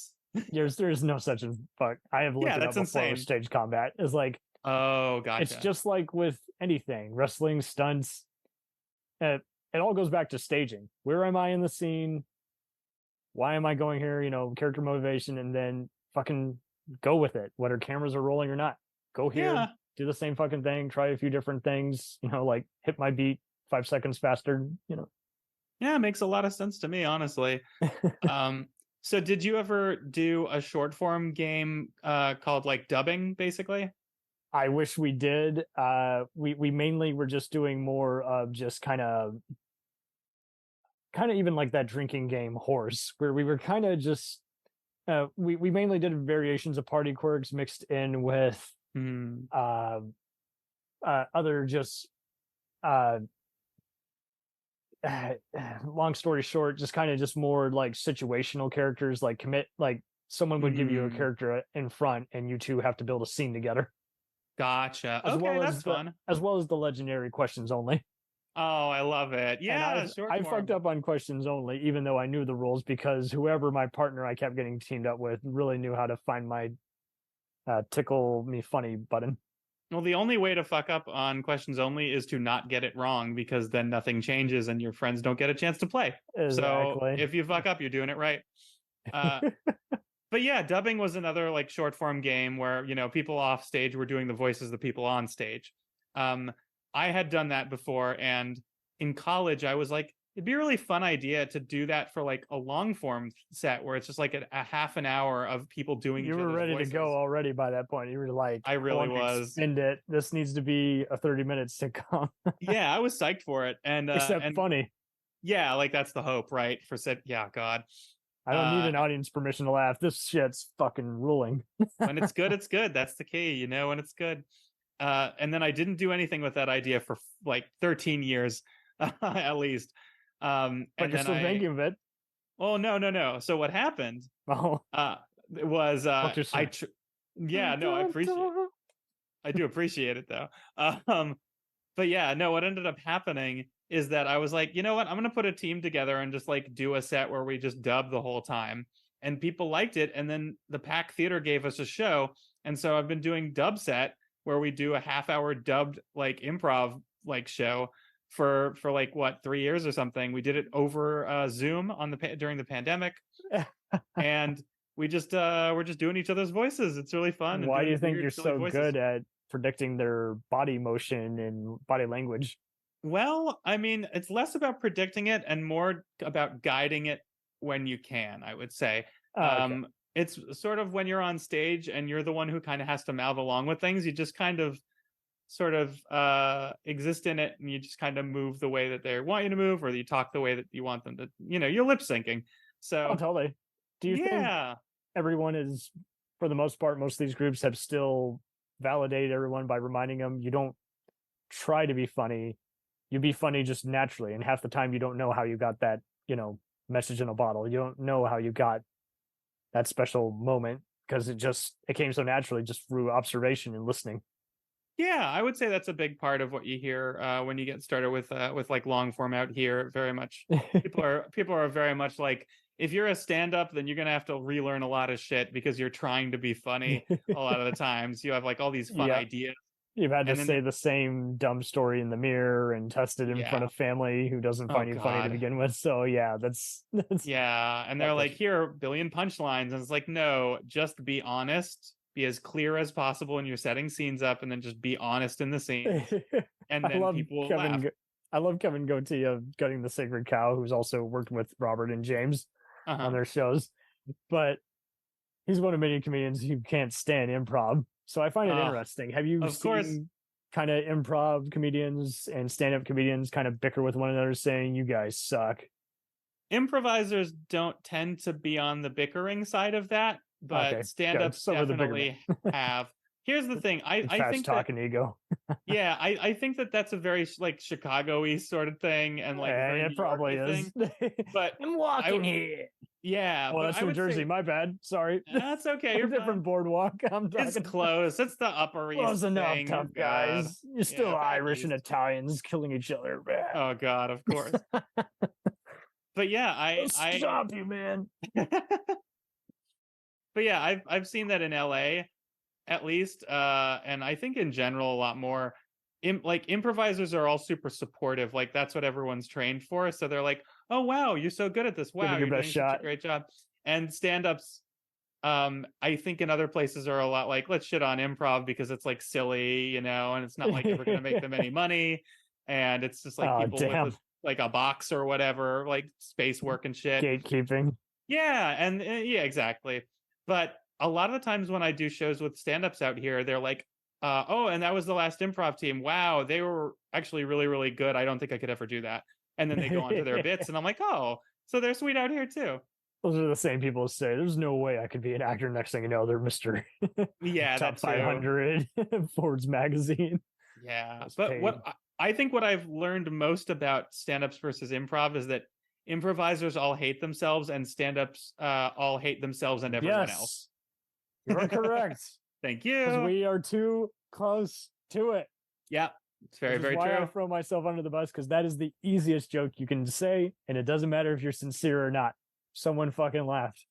There's no such a fuck. I have looked it up that's before insane. with stage combat. It's like, Oh, gotcha. it's just like with anything, wrestling, stunts. It all goes back to staging. Where am I in the scene? Why am I going here? Character motivation, and then fucking go with it. Whether cameras are rolling or not, go here. Yeah. Do the same fucking thing. Try a few different things. Like hit my beat 5 seconds faster. Yeah, it makes a lot of sense to me, honestly. So did you ever do a short form game called like dubbing, basically? I wish we did. We mainly were just doing more of just kind of even like that drinking game Horse, where we were kind of just we mainly did variations of party quirks mixed in with other just long story short, just kind of just more like situational characters, like someone would give you a character in front and you two have to build a scene together. Gotcha. Okay, that's fun. As well as the legendary questions only. Oh, I love it. Yeah, I fucked up on questions only, even though I knew the rules, because whoever my partner I kept getting teamed up with really knew how to find my tickle me funny button. Well, the only way to fuck up on questions only is to not get it wrong, because then nothing changes and your friends don't get a chance to play. Exactly. So if you fuck up, you're doing it right. But yeah, dubbing was another like short form game where, people off stage were doing the voices of the people on stage. I had done that before, and in college I was like, it'd be a really fun idea to do that for like a long form set where it's just like a half an hour of people doing you were ready voices. to go already by that point. You were like, I really was. Extend it. This needs to be a 30-minute sitcom. Yeah, I was psyched for it. And except funny. Yeah, like that's the hope, right? Yeah, God. I don't need an audience permission to laugh. This shit's fucking ruling. When it's good, it's good. That's the key, when it's good. And then I didn't do anything with that idea for like 13 years, at least. But and you're still thinking of it. Oh, no. So what happened was I appreciate it. I do appreciate it though. But yeah, no, what ended up happening is that I was like, you know what? I'm going to put a team together and just like do a set where we just dub the whole time. And people liked it. And then the Pack Theater gave us a show. And so I've been doing dub set where we do a half-hour dubbed like improv like show for like 3 years or something. We did it over Zoom during the pandemic. And we're just doing each other's voices. It's really fun. Why do you think you're so good at predicting their body motion and body language? Well, I mean, it's less about predicting it and more about guiding it when you can, I would say. Okay. It's sort of when you're on stage and you're the one who kind of has to mouth along with things, you just kind of sort of exist in it, and you just kind of move the way that they want you to move, or you talk the way that you want them to, you're lip syncing. So totally. Do you think everyone is, for the most part, most of these groups have still validated everyone by reminding them you don't try to be funny, you be funny just naturally, and half the time you don't know how you got that, message in a bottle. You don't know how you got that special moment because it came so naturally just through observation and listening. Yeah, I would say that's a big part of what you hear when you get started with like long form out here. Very much, people are very much like, if you're a stand-up, then you're gonna have to relearn a lot of shit because you're trying to be funny. A lot of the times, you have like all these fun Yeah. ideas, You've had to and then say the same dumb story in the mirror and test it in front Yeah. of family who doesn't Oh, find you funny to God. begin with. So yeah, that's yeah, and they're That's a- like, here are a billion punchlines, and it's like, no, just be honest, be as clear as possible when you're setting scenes up, and then just be honest in the scene, and I then love people will Kevin. laugh. I love Kevin Goatee of Gutting the Sacred Cow, who's also worked with Robert and James Uh-huh. on their shows, but he's one of many comedians who can't stand improv. So I find it interesting. Have you of seen course. kind of improv comedians and stand-up comedians kind of bicker with one another, saying you guys suck? Improvisers don't tend to be on the bickering side of that, but Okay, stand-ups some of the bigger definitely have. Here's the thing, I Fast think talk that, and ego. yeah, I think that that's a very like Chicago-y sort of thing, and like very it New probably York-y is. thing. But I'm walking I- here. Yeah, Oh, but that's I from would Jersey. say My bad. Sorry. that's okay. You're Different fine. boardwalk. I'm It's talking. close. It's the Upper East Close enough, thing. tough You're good. guys. You're still Yeah, back Irish and east. Italians killing each other. Man. Oh God, of course. But yeah, I'll stop you, man. But yeah, I've seen that in LA at least, and I think in general a lot more. Like improvisers are all super supportive. Like that's what everyone's trained for. So they're like, "Oh wow, you're so good at this! Wow, Give it your you're best doing such shot." a great job." And stand-ups, I think in other places are a lot like, let's shit on improv because it's like silly, you know, and it's not like ever gonna make them any money, and it's just like Oh, people damn. with like a box or whatever, like space work and shit. Gatekeeping. Yeah, and yeah, exactly. But a lot of the times when I do shows with stand-ups out here, they're like, oh, and that was the last improv team. Wow, they were actually really, really good. I don't think I could ever do that. And then they go on to their bits, and I'm like, oh, so they're sweet out here too. Those are the same people who say, "There's no way I could be an actor." Next thing you know, they're Mr. Yeah, Top that too. 500 Forbes magazine. Yeah, That's but paid. what I think what I've learned most about stand-ups versus improv is that improvisers all hate themselves, and stand-ups all hate themselves and everyone else. You're correct. Thank Because you. we are too close to it. Yeah, it's very, Which is very why I true. throw myself under the bus, because that is the easiest joke you can say, and it doesn't matter if you're sincere or not. Someone fucking laughed.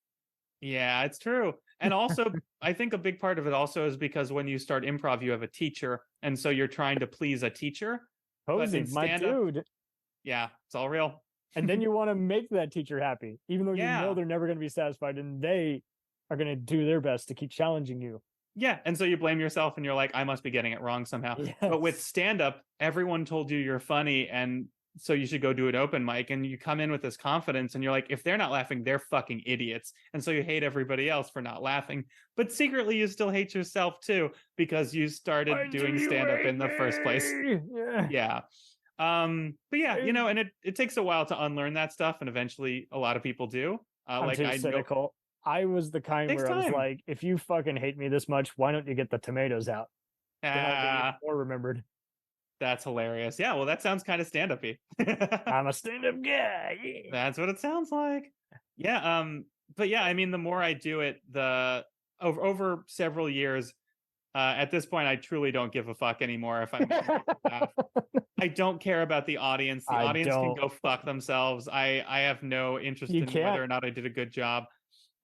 Yeah, it's true. And also, I think a big part of it also is because when you start improv, you have a teacher, and so you're trying to please a teacher. Cozy, in my stand-up- dude. Yeah, it's all real. And then you want to make that teacher happy, even though you Yeah. know they're never going to be satisfied, and they are going to do their best to keep challenging you. Yeah, and so you blame yourself, and you're like, I must be getting it wrong somehow. But with Yes. stand-up, everyone told you you're funny, and so you should go do an open mic, and you come in with this confidence, and you're like, if they're not laughing, they're fucking idiots. And so you hate everybody else for not laughing, but secretly you still hate yourself too, because you started Why do doing you stand-up hate in the first place. me? Yeah. Yeah. But yeah, you know, and it takes a while to unlearn that stuff, and eventually a lot of people do. I'm Like too I know, cynical. I was the kind takes where I was time. like, if you fucking hate me this much, why don't you get the tomatoes out? Then I'll be even more remembered. that's hilarious. Yeah, well, that sounds kind of stand-up-y. I'm a stand-up guy. Yeah. That's what it sounds like. Yeah, but yeah, I mean, the more I do it, the over several years, at this point, I truly don't give a fuck anymore if I'm making people laugh. I don't care about the audience. The I audience can don't. go fuck themselves. I have no interest You in can't. whether or not I did a good job.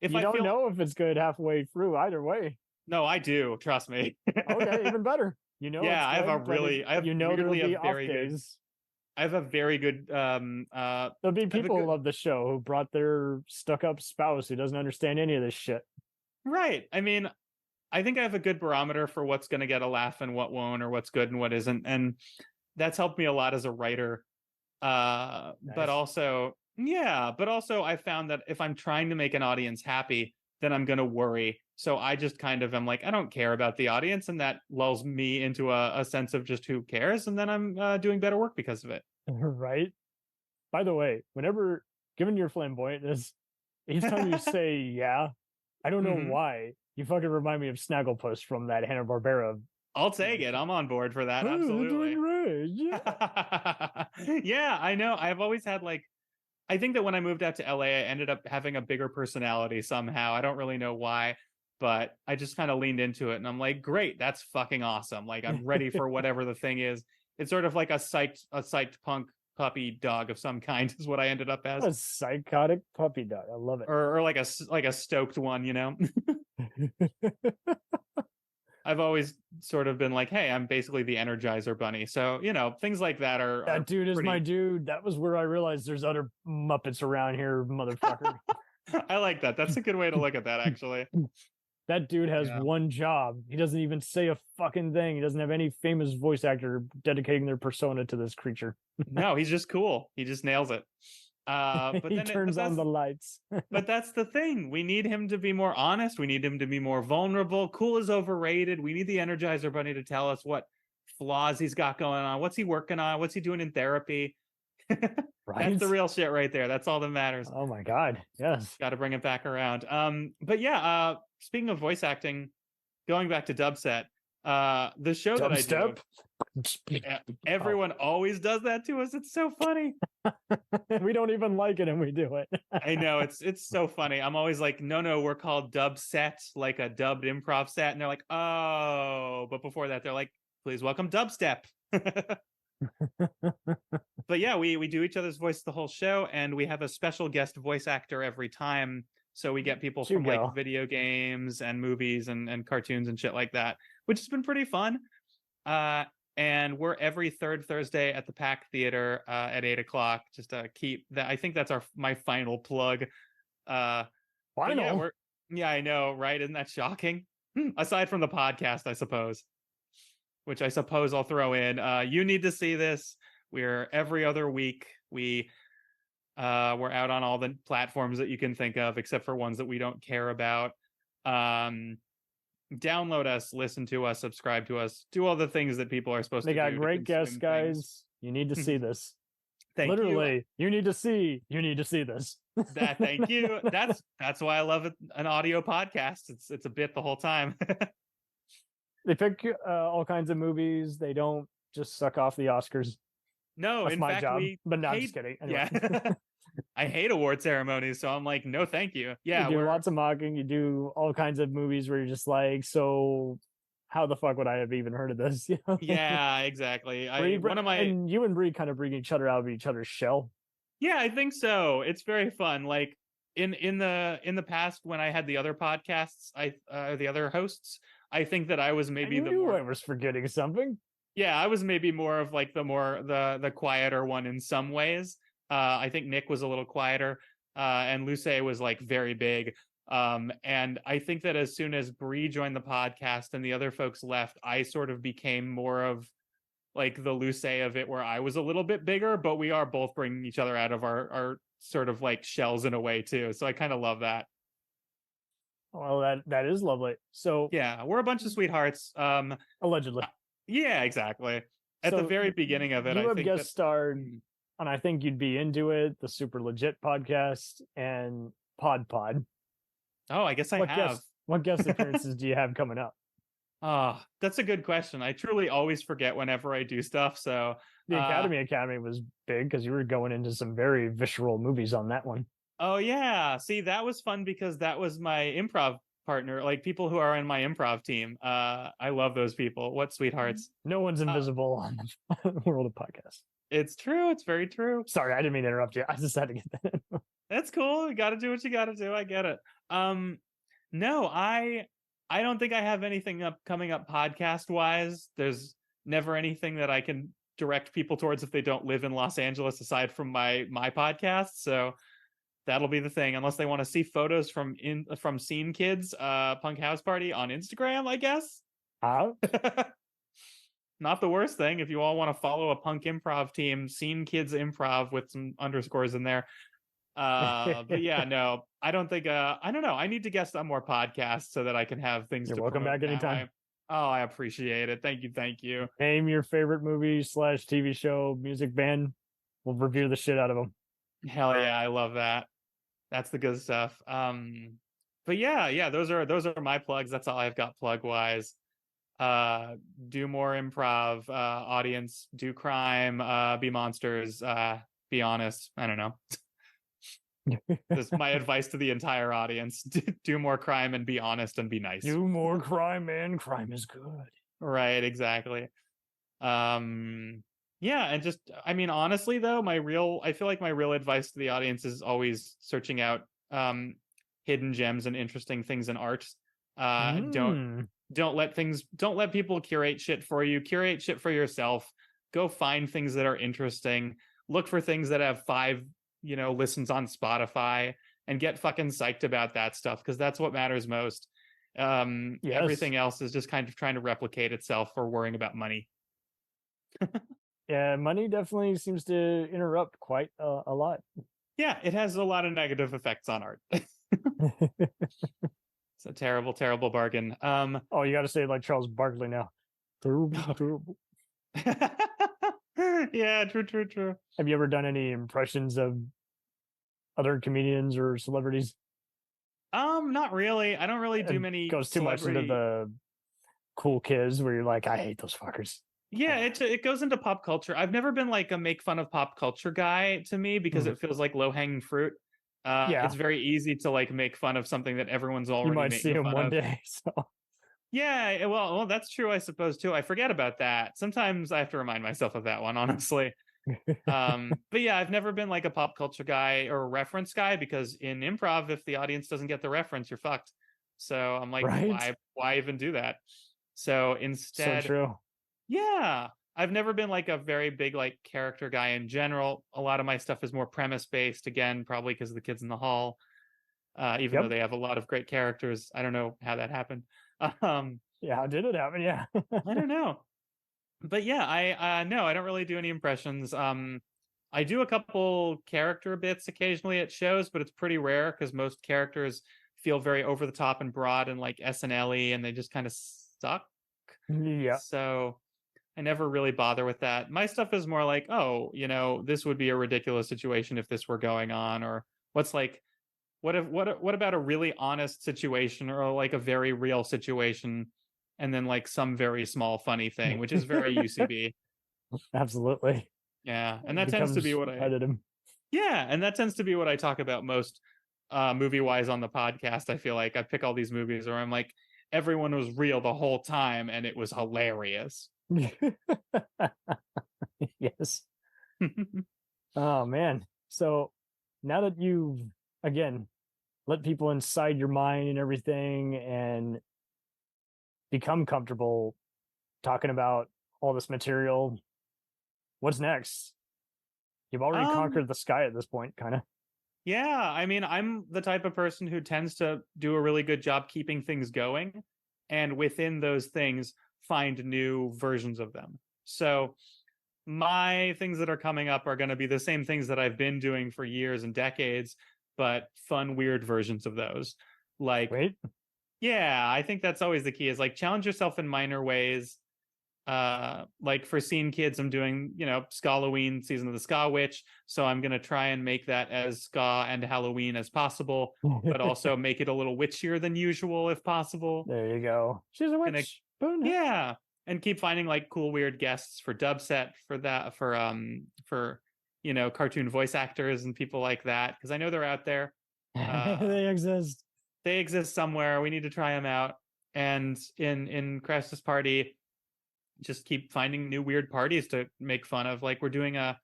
If You I don't feel know if it's good halfway through either way. no, I do. Trust me. Okay, even better. You know, Yeah, it's I have a good, but really- I have you know there'll weirdly be a off very good- days. I have a very good There'll be have a people who good- love the show who brought their stuck-up spouse who doesn't understand any of this shit. right. I mean, I think I have a good barometer for what's going to get a laugh and what won't, or what's good and what isn't, and that's helped me a lot as a writer. But Nice. also, yeah, but also I found that if I'm trying to make an audience happy, then I'm going to worry. So I just kind of am like, I don't care about the audience, and that lulls me into a sense of just who cares, and then I'm doing better work because of it. Right? By the way, whenever, given your flamboyantness, each time you say yeah, I don't know Mhm. why, you fucking remind me of Snagglepuss from that Hanna-Barbera. I'll take it. I'm on board for that. "Hey, you're Absolutely. doing great, yeah." Yeah, I know. I've always had like, I think that when I moved out to LA, I ended up having a bigger personality somehow. I don't really know why. but I just kind of leaned into it and I'm like, great, that's fucking awesome. Like I'm ready for whatever the thing is. It's sort of like a psyched punk puppy dog of some kind is what I ended up as. A psychotic puppy dog. I love it. Or like a stoked one, you know. I've always sort of been like, hey, I'm basically the Energizer Bunny. So, you know, things like that are That dude is pretty... my dude. That was where I realized there's other Muppets around here, motherfucker. I like that. That's a good way to look at that, actually. That dude has Yeah. one job. He doesn't even say a fucking thing. He doesn't have any famous voice actor dedicating their persona to this creature. No, he's just cool. He just nails it. But He then turns on the lights. But that's the thing. We need him to be more honest. We need him to be more vulnerable. Cool is overrated. We need the Energizer Bunny to tell us what flaws he's got going on. What's he working on? What's he doing in therapy? Right? That's the real shit right there. That's all that matters. Oh my God. Yes. Got to bring it back around. But yeah, speaking of voice acting, going back to Dubstep, the show that I do, everyone always does that to us. It's so funny. We don't even like it and we do it. I know, it's so funny. I'm always like, no, we're called dub set, like a dubbed improv set. And they're like, oh, but before that, they're like, please welcome Dubstep. But yeah, we do each other's voice the whole show, and we have a special guest voice actor every time. So we get people from like video games and movies and cartoons and shit like that, which has been pretty fun. And we're every third Thursday at the Pack Theater at 8:00. Just to keep that. I think that's my final plug. Final? Yeah, I know, right? Isn't that shocking? Aside from the podcast, I suppose. Which I suppose I'll throw in. You need to see this. We're every other week. We're out on all the platforms that you can think of, except for ones that we don't care about. Download us, listen to us, subscribe to us, do all the things that people are supposed to do. They got great guests, guys. You need to see this. Literally, you need to see this. Thank you. That's why I love it. An audio podcast. It's a bit the whole time. They pick all kinds of movies. They don't just suck off the Oscars. No, that's in my fact, job. But no, I'm just kidding. Anyway. Yeah. I hate award ceremonies, so I'm like, no, thank you. Yeah, you do lots of mocking. You do all kinds of movies where you're just like, so how the fuck would I have even heard of this? You know? Yeah, exactly. And you and Bri kind of bring each other out of each other's shell. Yeah, I think so. It's very fun. Like in the past when I had the other podcasts, the other hosts, I think that I was maybe I was forgetting something. Yeah, I was maybe more of like the quieter one in some ways. I think Nick was a little quieter, and Luce was like very big. And I think that as soon as Bri joined the podcast and the other folks left, I sort of became more of like the Luce of it, where I was a little bit bigger, but we are both bringing each other out of our sort of like shells in a way too. So I kind of love that. Well, that is lovely. So yeah, we're a bunch of sweethearts. Allegedly. Yeah, exactly. At the very beginning of it, I think guest starred, and I think you'd be into it. The Super Legit podcast and Pod. Oh, I guess I have. What guest appearances do you have coming up? That's a good question. I truly always forget whenever I do stuff. So the Academy was big because you were going into some very visceral movies on that one. Oh yeah, see, that was fun because that was my improv partner, like people who are in my improv team. I love those people. What sweethearts. No one's invisible on the World of Podcasts. It's true. It's very true. Sorry, I didn't mean to interrupt you. I just had to get that in. That's cool. You got to do what you got to do. I get it. No, I don't think I have anything coming up podcast wise. There's never anything that I can direct people towards if they don't live in Los Angeles aside from my podcast. So that'll be the thing, unless they want to see photos from Scene Kids Punk House Party on Instagram, I guess. Not the worst thing if you all want to follow a punk improv team, Scene Kids Improv with some underscores in there. But yeah, no, I don't think I don't know. I need to guest on more podcasts so that I can have things. You're welcome back anytime. I appreciate it. Thank you. Name your favorite movie / TV show, music band. We'll review the shit out of them. Hell yeah, I love that. That's the good stuff. But yeah, those are my plugs. That's all I've got plug wise. Do more improv, audience, do crime, be monsters, be honest. I don't know. This is my advice to the entire audience. Do more crime and be honest and be nice. Do more crime, man. Crime is good. Right, exactly. Yeah, and just, I mean, honestly though, I feel like my real advice to the audience is always searching out hidden gems and interesting things in art. Don't let people curate shit for you. Curate shit for yourself. Go find things that are interesting. Look for things that have 5, listens on Spotify, and get fucking psyched about that stuff, because that's what matters most. Yes. Everything else is just kind of trying to replicate itself or worrying about money. Yeah, money definitely seems to interrupt quite a lot. Yeah, it has a lot of negative effects on art. It's a terrible, terrible bargain. Oh, you got to say it like Charles Barkley now. Terrible, terrible. Yeah, true. Have you ever done any impressions of other comedians or celebrities? Not really. I don't really do It many. goes too much into the cool kids where you're like, I hate those fuckers. Yeah, it goes into pop culture. I've never been like a make fun of pop culture guy, to me, because it feels like low hanging fruit. Yeah. It's very easy to like make fun of something that everyone's already. You might making see him fun one of. day. So Yeah, well, that's true, I suppose too. I forget about that. Sometimes I have to remind myself of that one, honestly. But yeah, I've never been like a pop culture guy or a reference guy, because in improv, if the audience doesn't get the reference, you're fucked. So I'm like, right? why even do that? So instead, So true. yeah, I've never been like a very big like character guy in general. A lot of my stuff is more premise based, again, probably because of the kids in the hall. Even though they have a lot of great characters. I don't know how that happened. Yeah, how did it happen? Yeah. I don't know. But yeah, I no, I don't really do any impressions. I do a couple character bits occasionally at shows, but it's pretty rare because most characters feel very over the top and broad and like SNL-y, and they just kind of suck. Yeah. So I never really bother with that. My stuff is more like, oh, this would be a ridiculous situation if this were going on, or what's like, what about a really honest situation, or like a very real situation, and then like some very small funny thing, which is very UCB. Absolutely. Yeah, and that tends to be what that tends to be what I talk about most movie wise on the podcast. I feel like I pick all these movies where I'm like, everyone was real the whole time and it was hilarious. Yes. Oh man. So now that you've again let people inside your mind and everything and become comfortable talking about all this material, what's next? You've already conquered the sky at this point, kind of. Yeah, I mean, I'm the type of person who tends to do a really good job keeping things going, and within those things find new versions of them. So my things that are coming up are going to be the same things that I've been doing for years and decades, but fun, weird versions of those. Like, yeah, I think that's always the key, is like challenge yourself in minor ways. Like for Scene Kids, I'm doing, Skalloween, Season of the Ska Witch. So I'm going to try and make that as ska and Halloween as possible, but also make it a little witchier than usual if possible. There you go. She's a witch. Yeah. And keep finding like cool, weird guests for dubset for that, for cartoon voice actors and people like that. Cause I know they're out there. They exist. They exist somewhere. We need to try them out. And in Crisis Party, just keep finding new weird parties to make fun of. Like we're doing a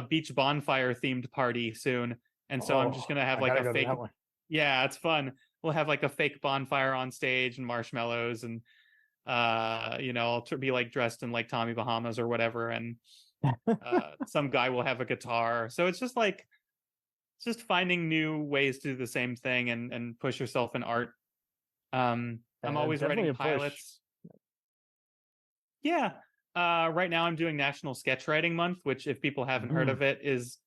beach bonfire themed party soon, and so I'm just gonna have like a fake. Yeah, it's fun. We'll have like a fake bonfire on stage and marshmallows, and I'll be like dressed in like Tommy Bahamas or whatever, and some guy will have a guitar. So it's just like just finding new ways to do the same thing and push yourself in art. I'm always writing pilots. Yeah. Right now I'm doing National Sketch Writing Month, which, if people haven't heard of it, is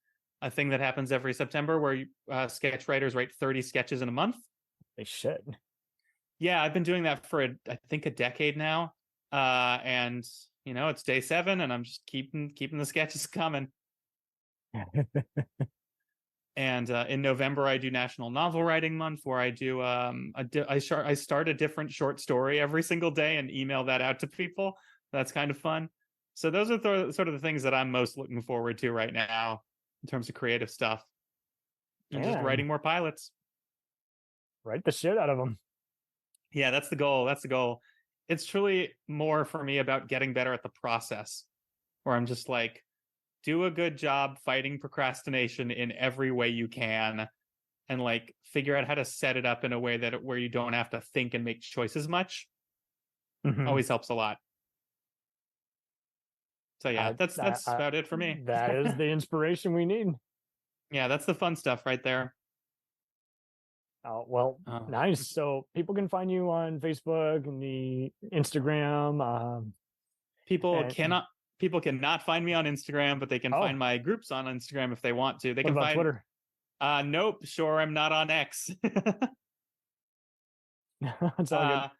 a thing that happens every September where sketch writers write 30 sketches in a month. They should. Yeah, I've been doing that for I think a decade now. And it's day 7 and I'm just keeping the sketches coming. And in November I do National Novel Writing Month, where I do I start a different short story every single day and email that out to people. That's kind of fun. So those are sort of the things that I'm most looking forward to right now in terms of creative stuff. And just writing more pilots. Write the shit out of them. Yeah, that's the goal. That's the goal. It's truly more for me about getting better at the process, where I'm just like, do a good job fighting procrastination in every way you can, and like figure out how to set it up in a way that where you don't have to think and make choices much. Always helps a lot. So yeah, that's about it for me. That is the inspiration we need. Yeah, that's the fun stuff right there. Oh, well, nice. So people can find you on Facebook and the Instagram. People cannot find me on Instagram, but they can find my groups on Instagram if they want to. They What can about find Twitter? Nope, sure, I'm not on X. It's all good.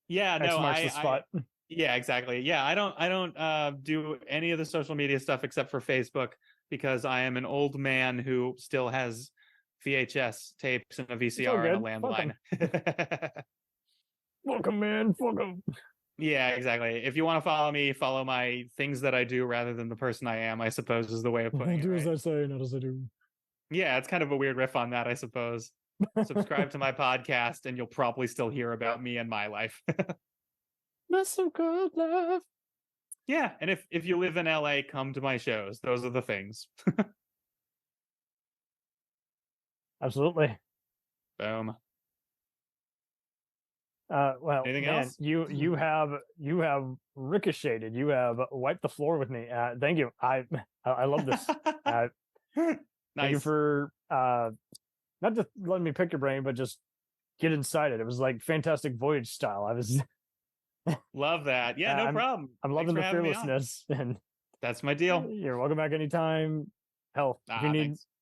Yeah, X no, marks the spot. Yeah, exactly. Yeah, I don't do any of the social media stuff except for Facebook, because I am an old man who still has VHS tapes and a VCR and a landline. Welcome, man. Welcome. Yeah, exactly. If you want to follow me, follow my things that I do rather than the person I am, I suppose is the way of putting it. Do right? as I say, not as I do. Yeah, it's kind of a weird riff on that, I suppose. Subscribe to my podcast and you'll probably still hear about me and my life. That's some good love. Yeah, and if you live in LA, come to my shows. Those are the things. Absolutely. Boom. Well, anything man, else? you have ricocheted. You have wiped the floor with me. Thank you. I love this. Nice. Thank you for not just letting me pick your brain, but just get inside it. It was like Fantastic Voyage style. I was love that. Yeah, no problem. I'm loving the fearlessness, and that's my deal. You're welcome back anytime. Hell,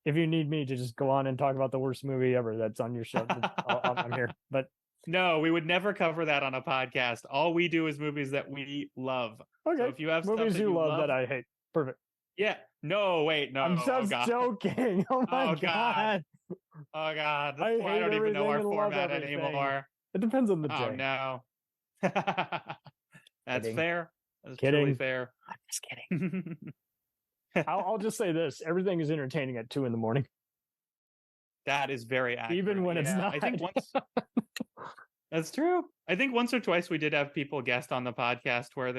if you need me to just go on and talk about the worst movie ever that's on your show, I'm here. But no, we would never cover that on a podcast. All we do is movies that we love. Okay. So if you have movies stuff you love that I hate, perfect. Yeah. No, wait, no. I'm just joking. Oh my god. Oh god. I don't even know our format anymore. It depends on the day. Oh no. That's kidding. Fair. That's kidding. Totally fair. I'm just kidding. I'll just say this: everything is entertaining at 2 a.m. That is very accurate. Even when it's not. I think once. That's true. I think once or twice we did have people guest on the podcast where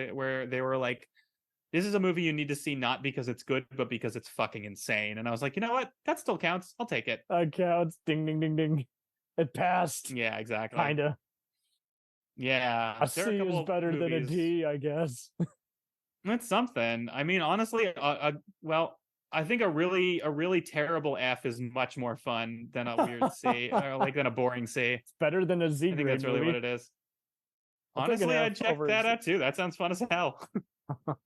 they were like, "This is a movie you need to see not because it's good, but because it's fucking insane." And I was like, you know what? That still counts. I'll take it. That counts. Ding, ding, ding, ding. It passed. Yeah, exactly. Kinda. Yeah. A C is better than a D, I guess. That's something. I mean, honestly, well, I think a really terrible F is much more fun than a weird C, or like than a boring C. It's better than a Z. I think that's really what it is. Honestly, I'd check that out too. That sounds fun as hell.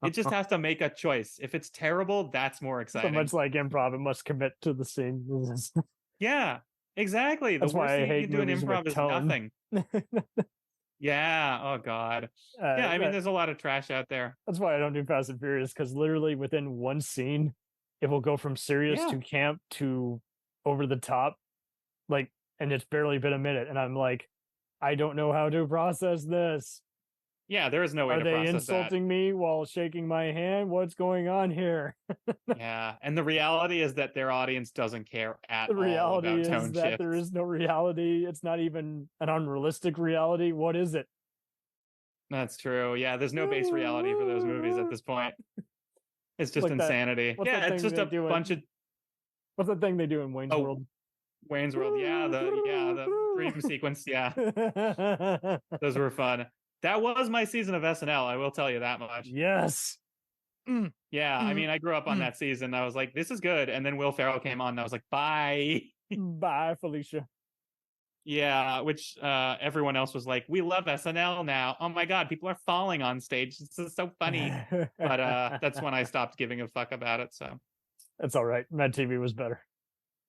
It just has to make a choice. If it's terrible, that's more exciting. So much like improv, it must commit to the scene. Yeah, exactly. That's the worst why I thing hate you can do in movies improv with is tone. nothing. Yeah. Oh God. Yeah. I mean, there's a lot of trash out there. That's why I don't do Fast and Furious, because literally within one scene, it will go from serious to camp to over the top, like, and it's barely been a minute, and I'm like, I don't know how to process this. Yeah, there is no way Are to they process insulting me while shaking my hand? What's going on here? Yeah, and the reality is that their audience doesn't care at The all reality about is tone that shifts. there is no reality. It's not even an unrealistic reality. What is it? That's true. Yeah, there's no base reality for those movies at this point. It's just Like that- insanity. what's Yeah, that it's thing just a they do in- bunch of What's the thing they do in Wayne's World? Wayne's World. Yeah, the dream sequence. Yeah, those were fun. That was my season of SNL. I will tell you that much. Yes. Yeah, I mean, I grew up on that season. I was like, this is good. And then Will Ferrell came on and I was like, bye. Bye, Felicia. Yeah, which everyone else was like, we love SNL now. Oh my God, people are falling on stage. This is so funny. But that's when I stopped giving a fuck about it. So That's all right. Mad TV was better.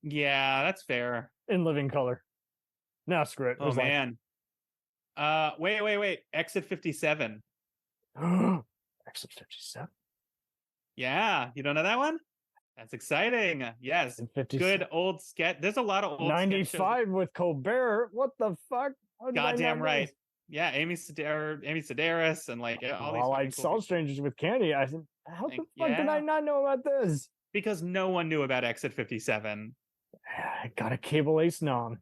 yeah, that's fair. In living color. Now screw it. Oh man. Wait. Exit 57. Exit 57. Yeah, you don't know that one? That's exciting. Yes. Good old sketch. There's a lot of old 95 with Colbert. What the fuck? Goddamn right. Yeah, Amy Sedaris and like all these. Well, I saw Strangers with Candy. I said, how the fuck did I not know about this? Because no one knew about Exit 57. Got a cable ace nom.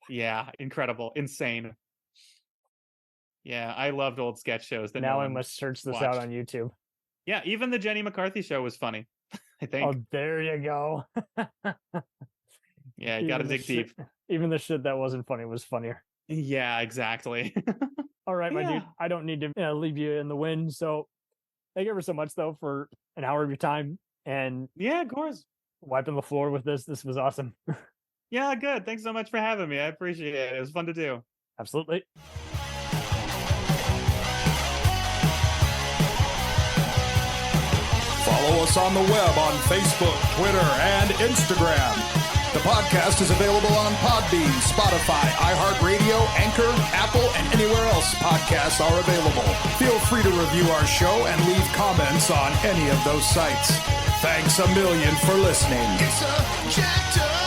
Yeah, incredible, insane. Yeah, I loved old sketch shows. That Now no I one must search this watched. out on YouTube. Yeah, even the Jenny McCarthy show was funny. I think. Oh, there you go. Yeah, you got to dig deep. Even the shit that wasn't funny was funnier. Yeah, exactly. All right, my Yeah. dude. I don't need to leave you in the wind. So thank you ever so much, though, for an hour of your time and Yeah, of course. wiping the floor with this. This was awesome. Yeah, good. Thanks so much for having me. I appreciate it. It was fun to do. Absolutely. Follow us on the web on Facebook, Twitter, and Instagram. The podcast is available on Podbean, Spotify, iHeartRadio, Anchor, Apple, and anywhere else podcasts are available. Feel free to review our show and leave comments on any of those sites. Thanks a million for listening. It's a jacked up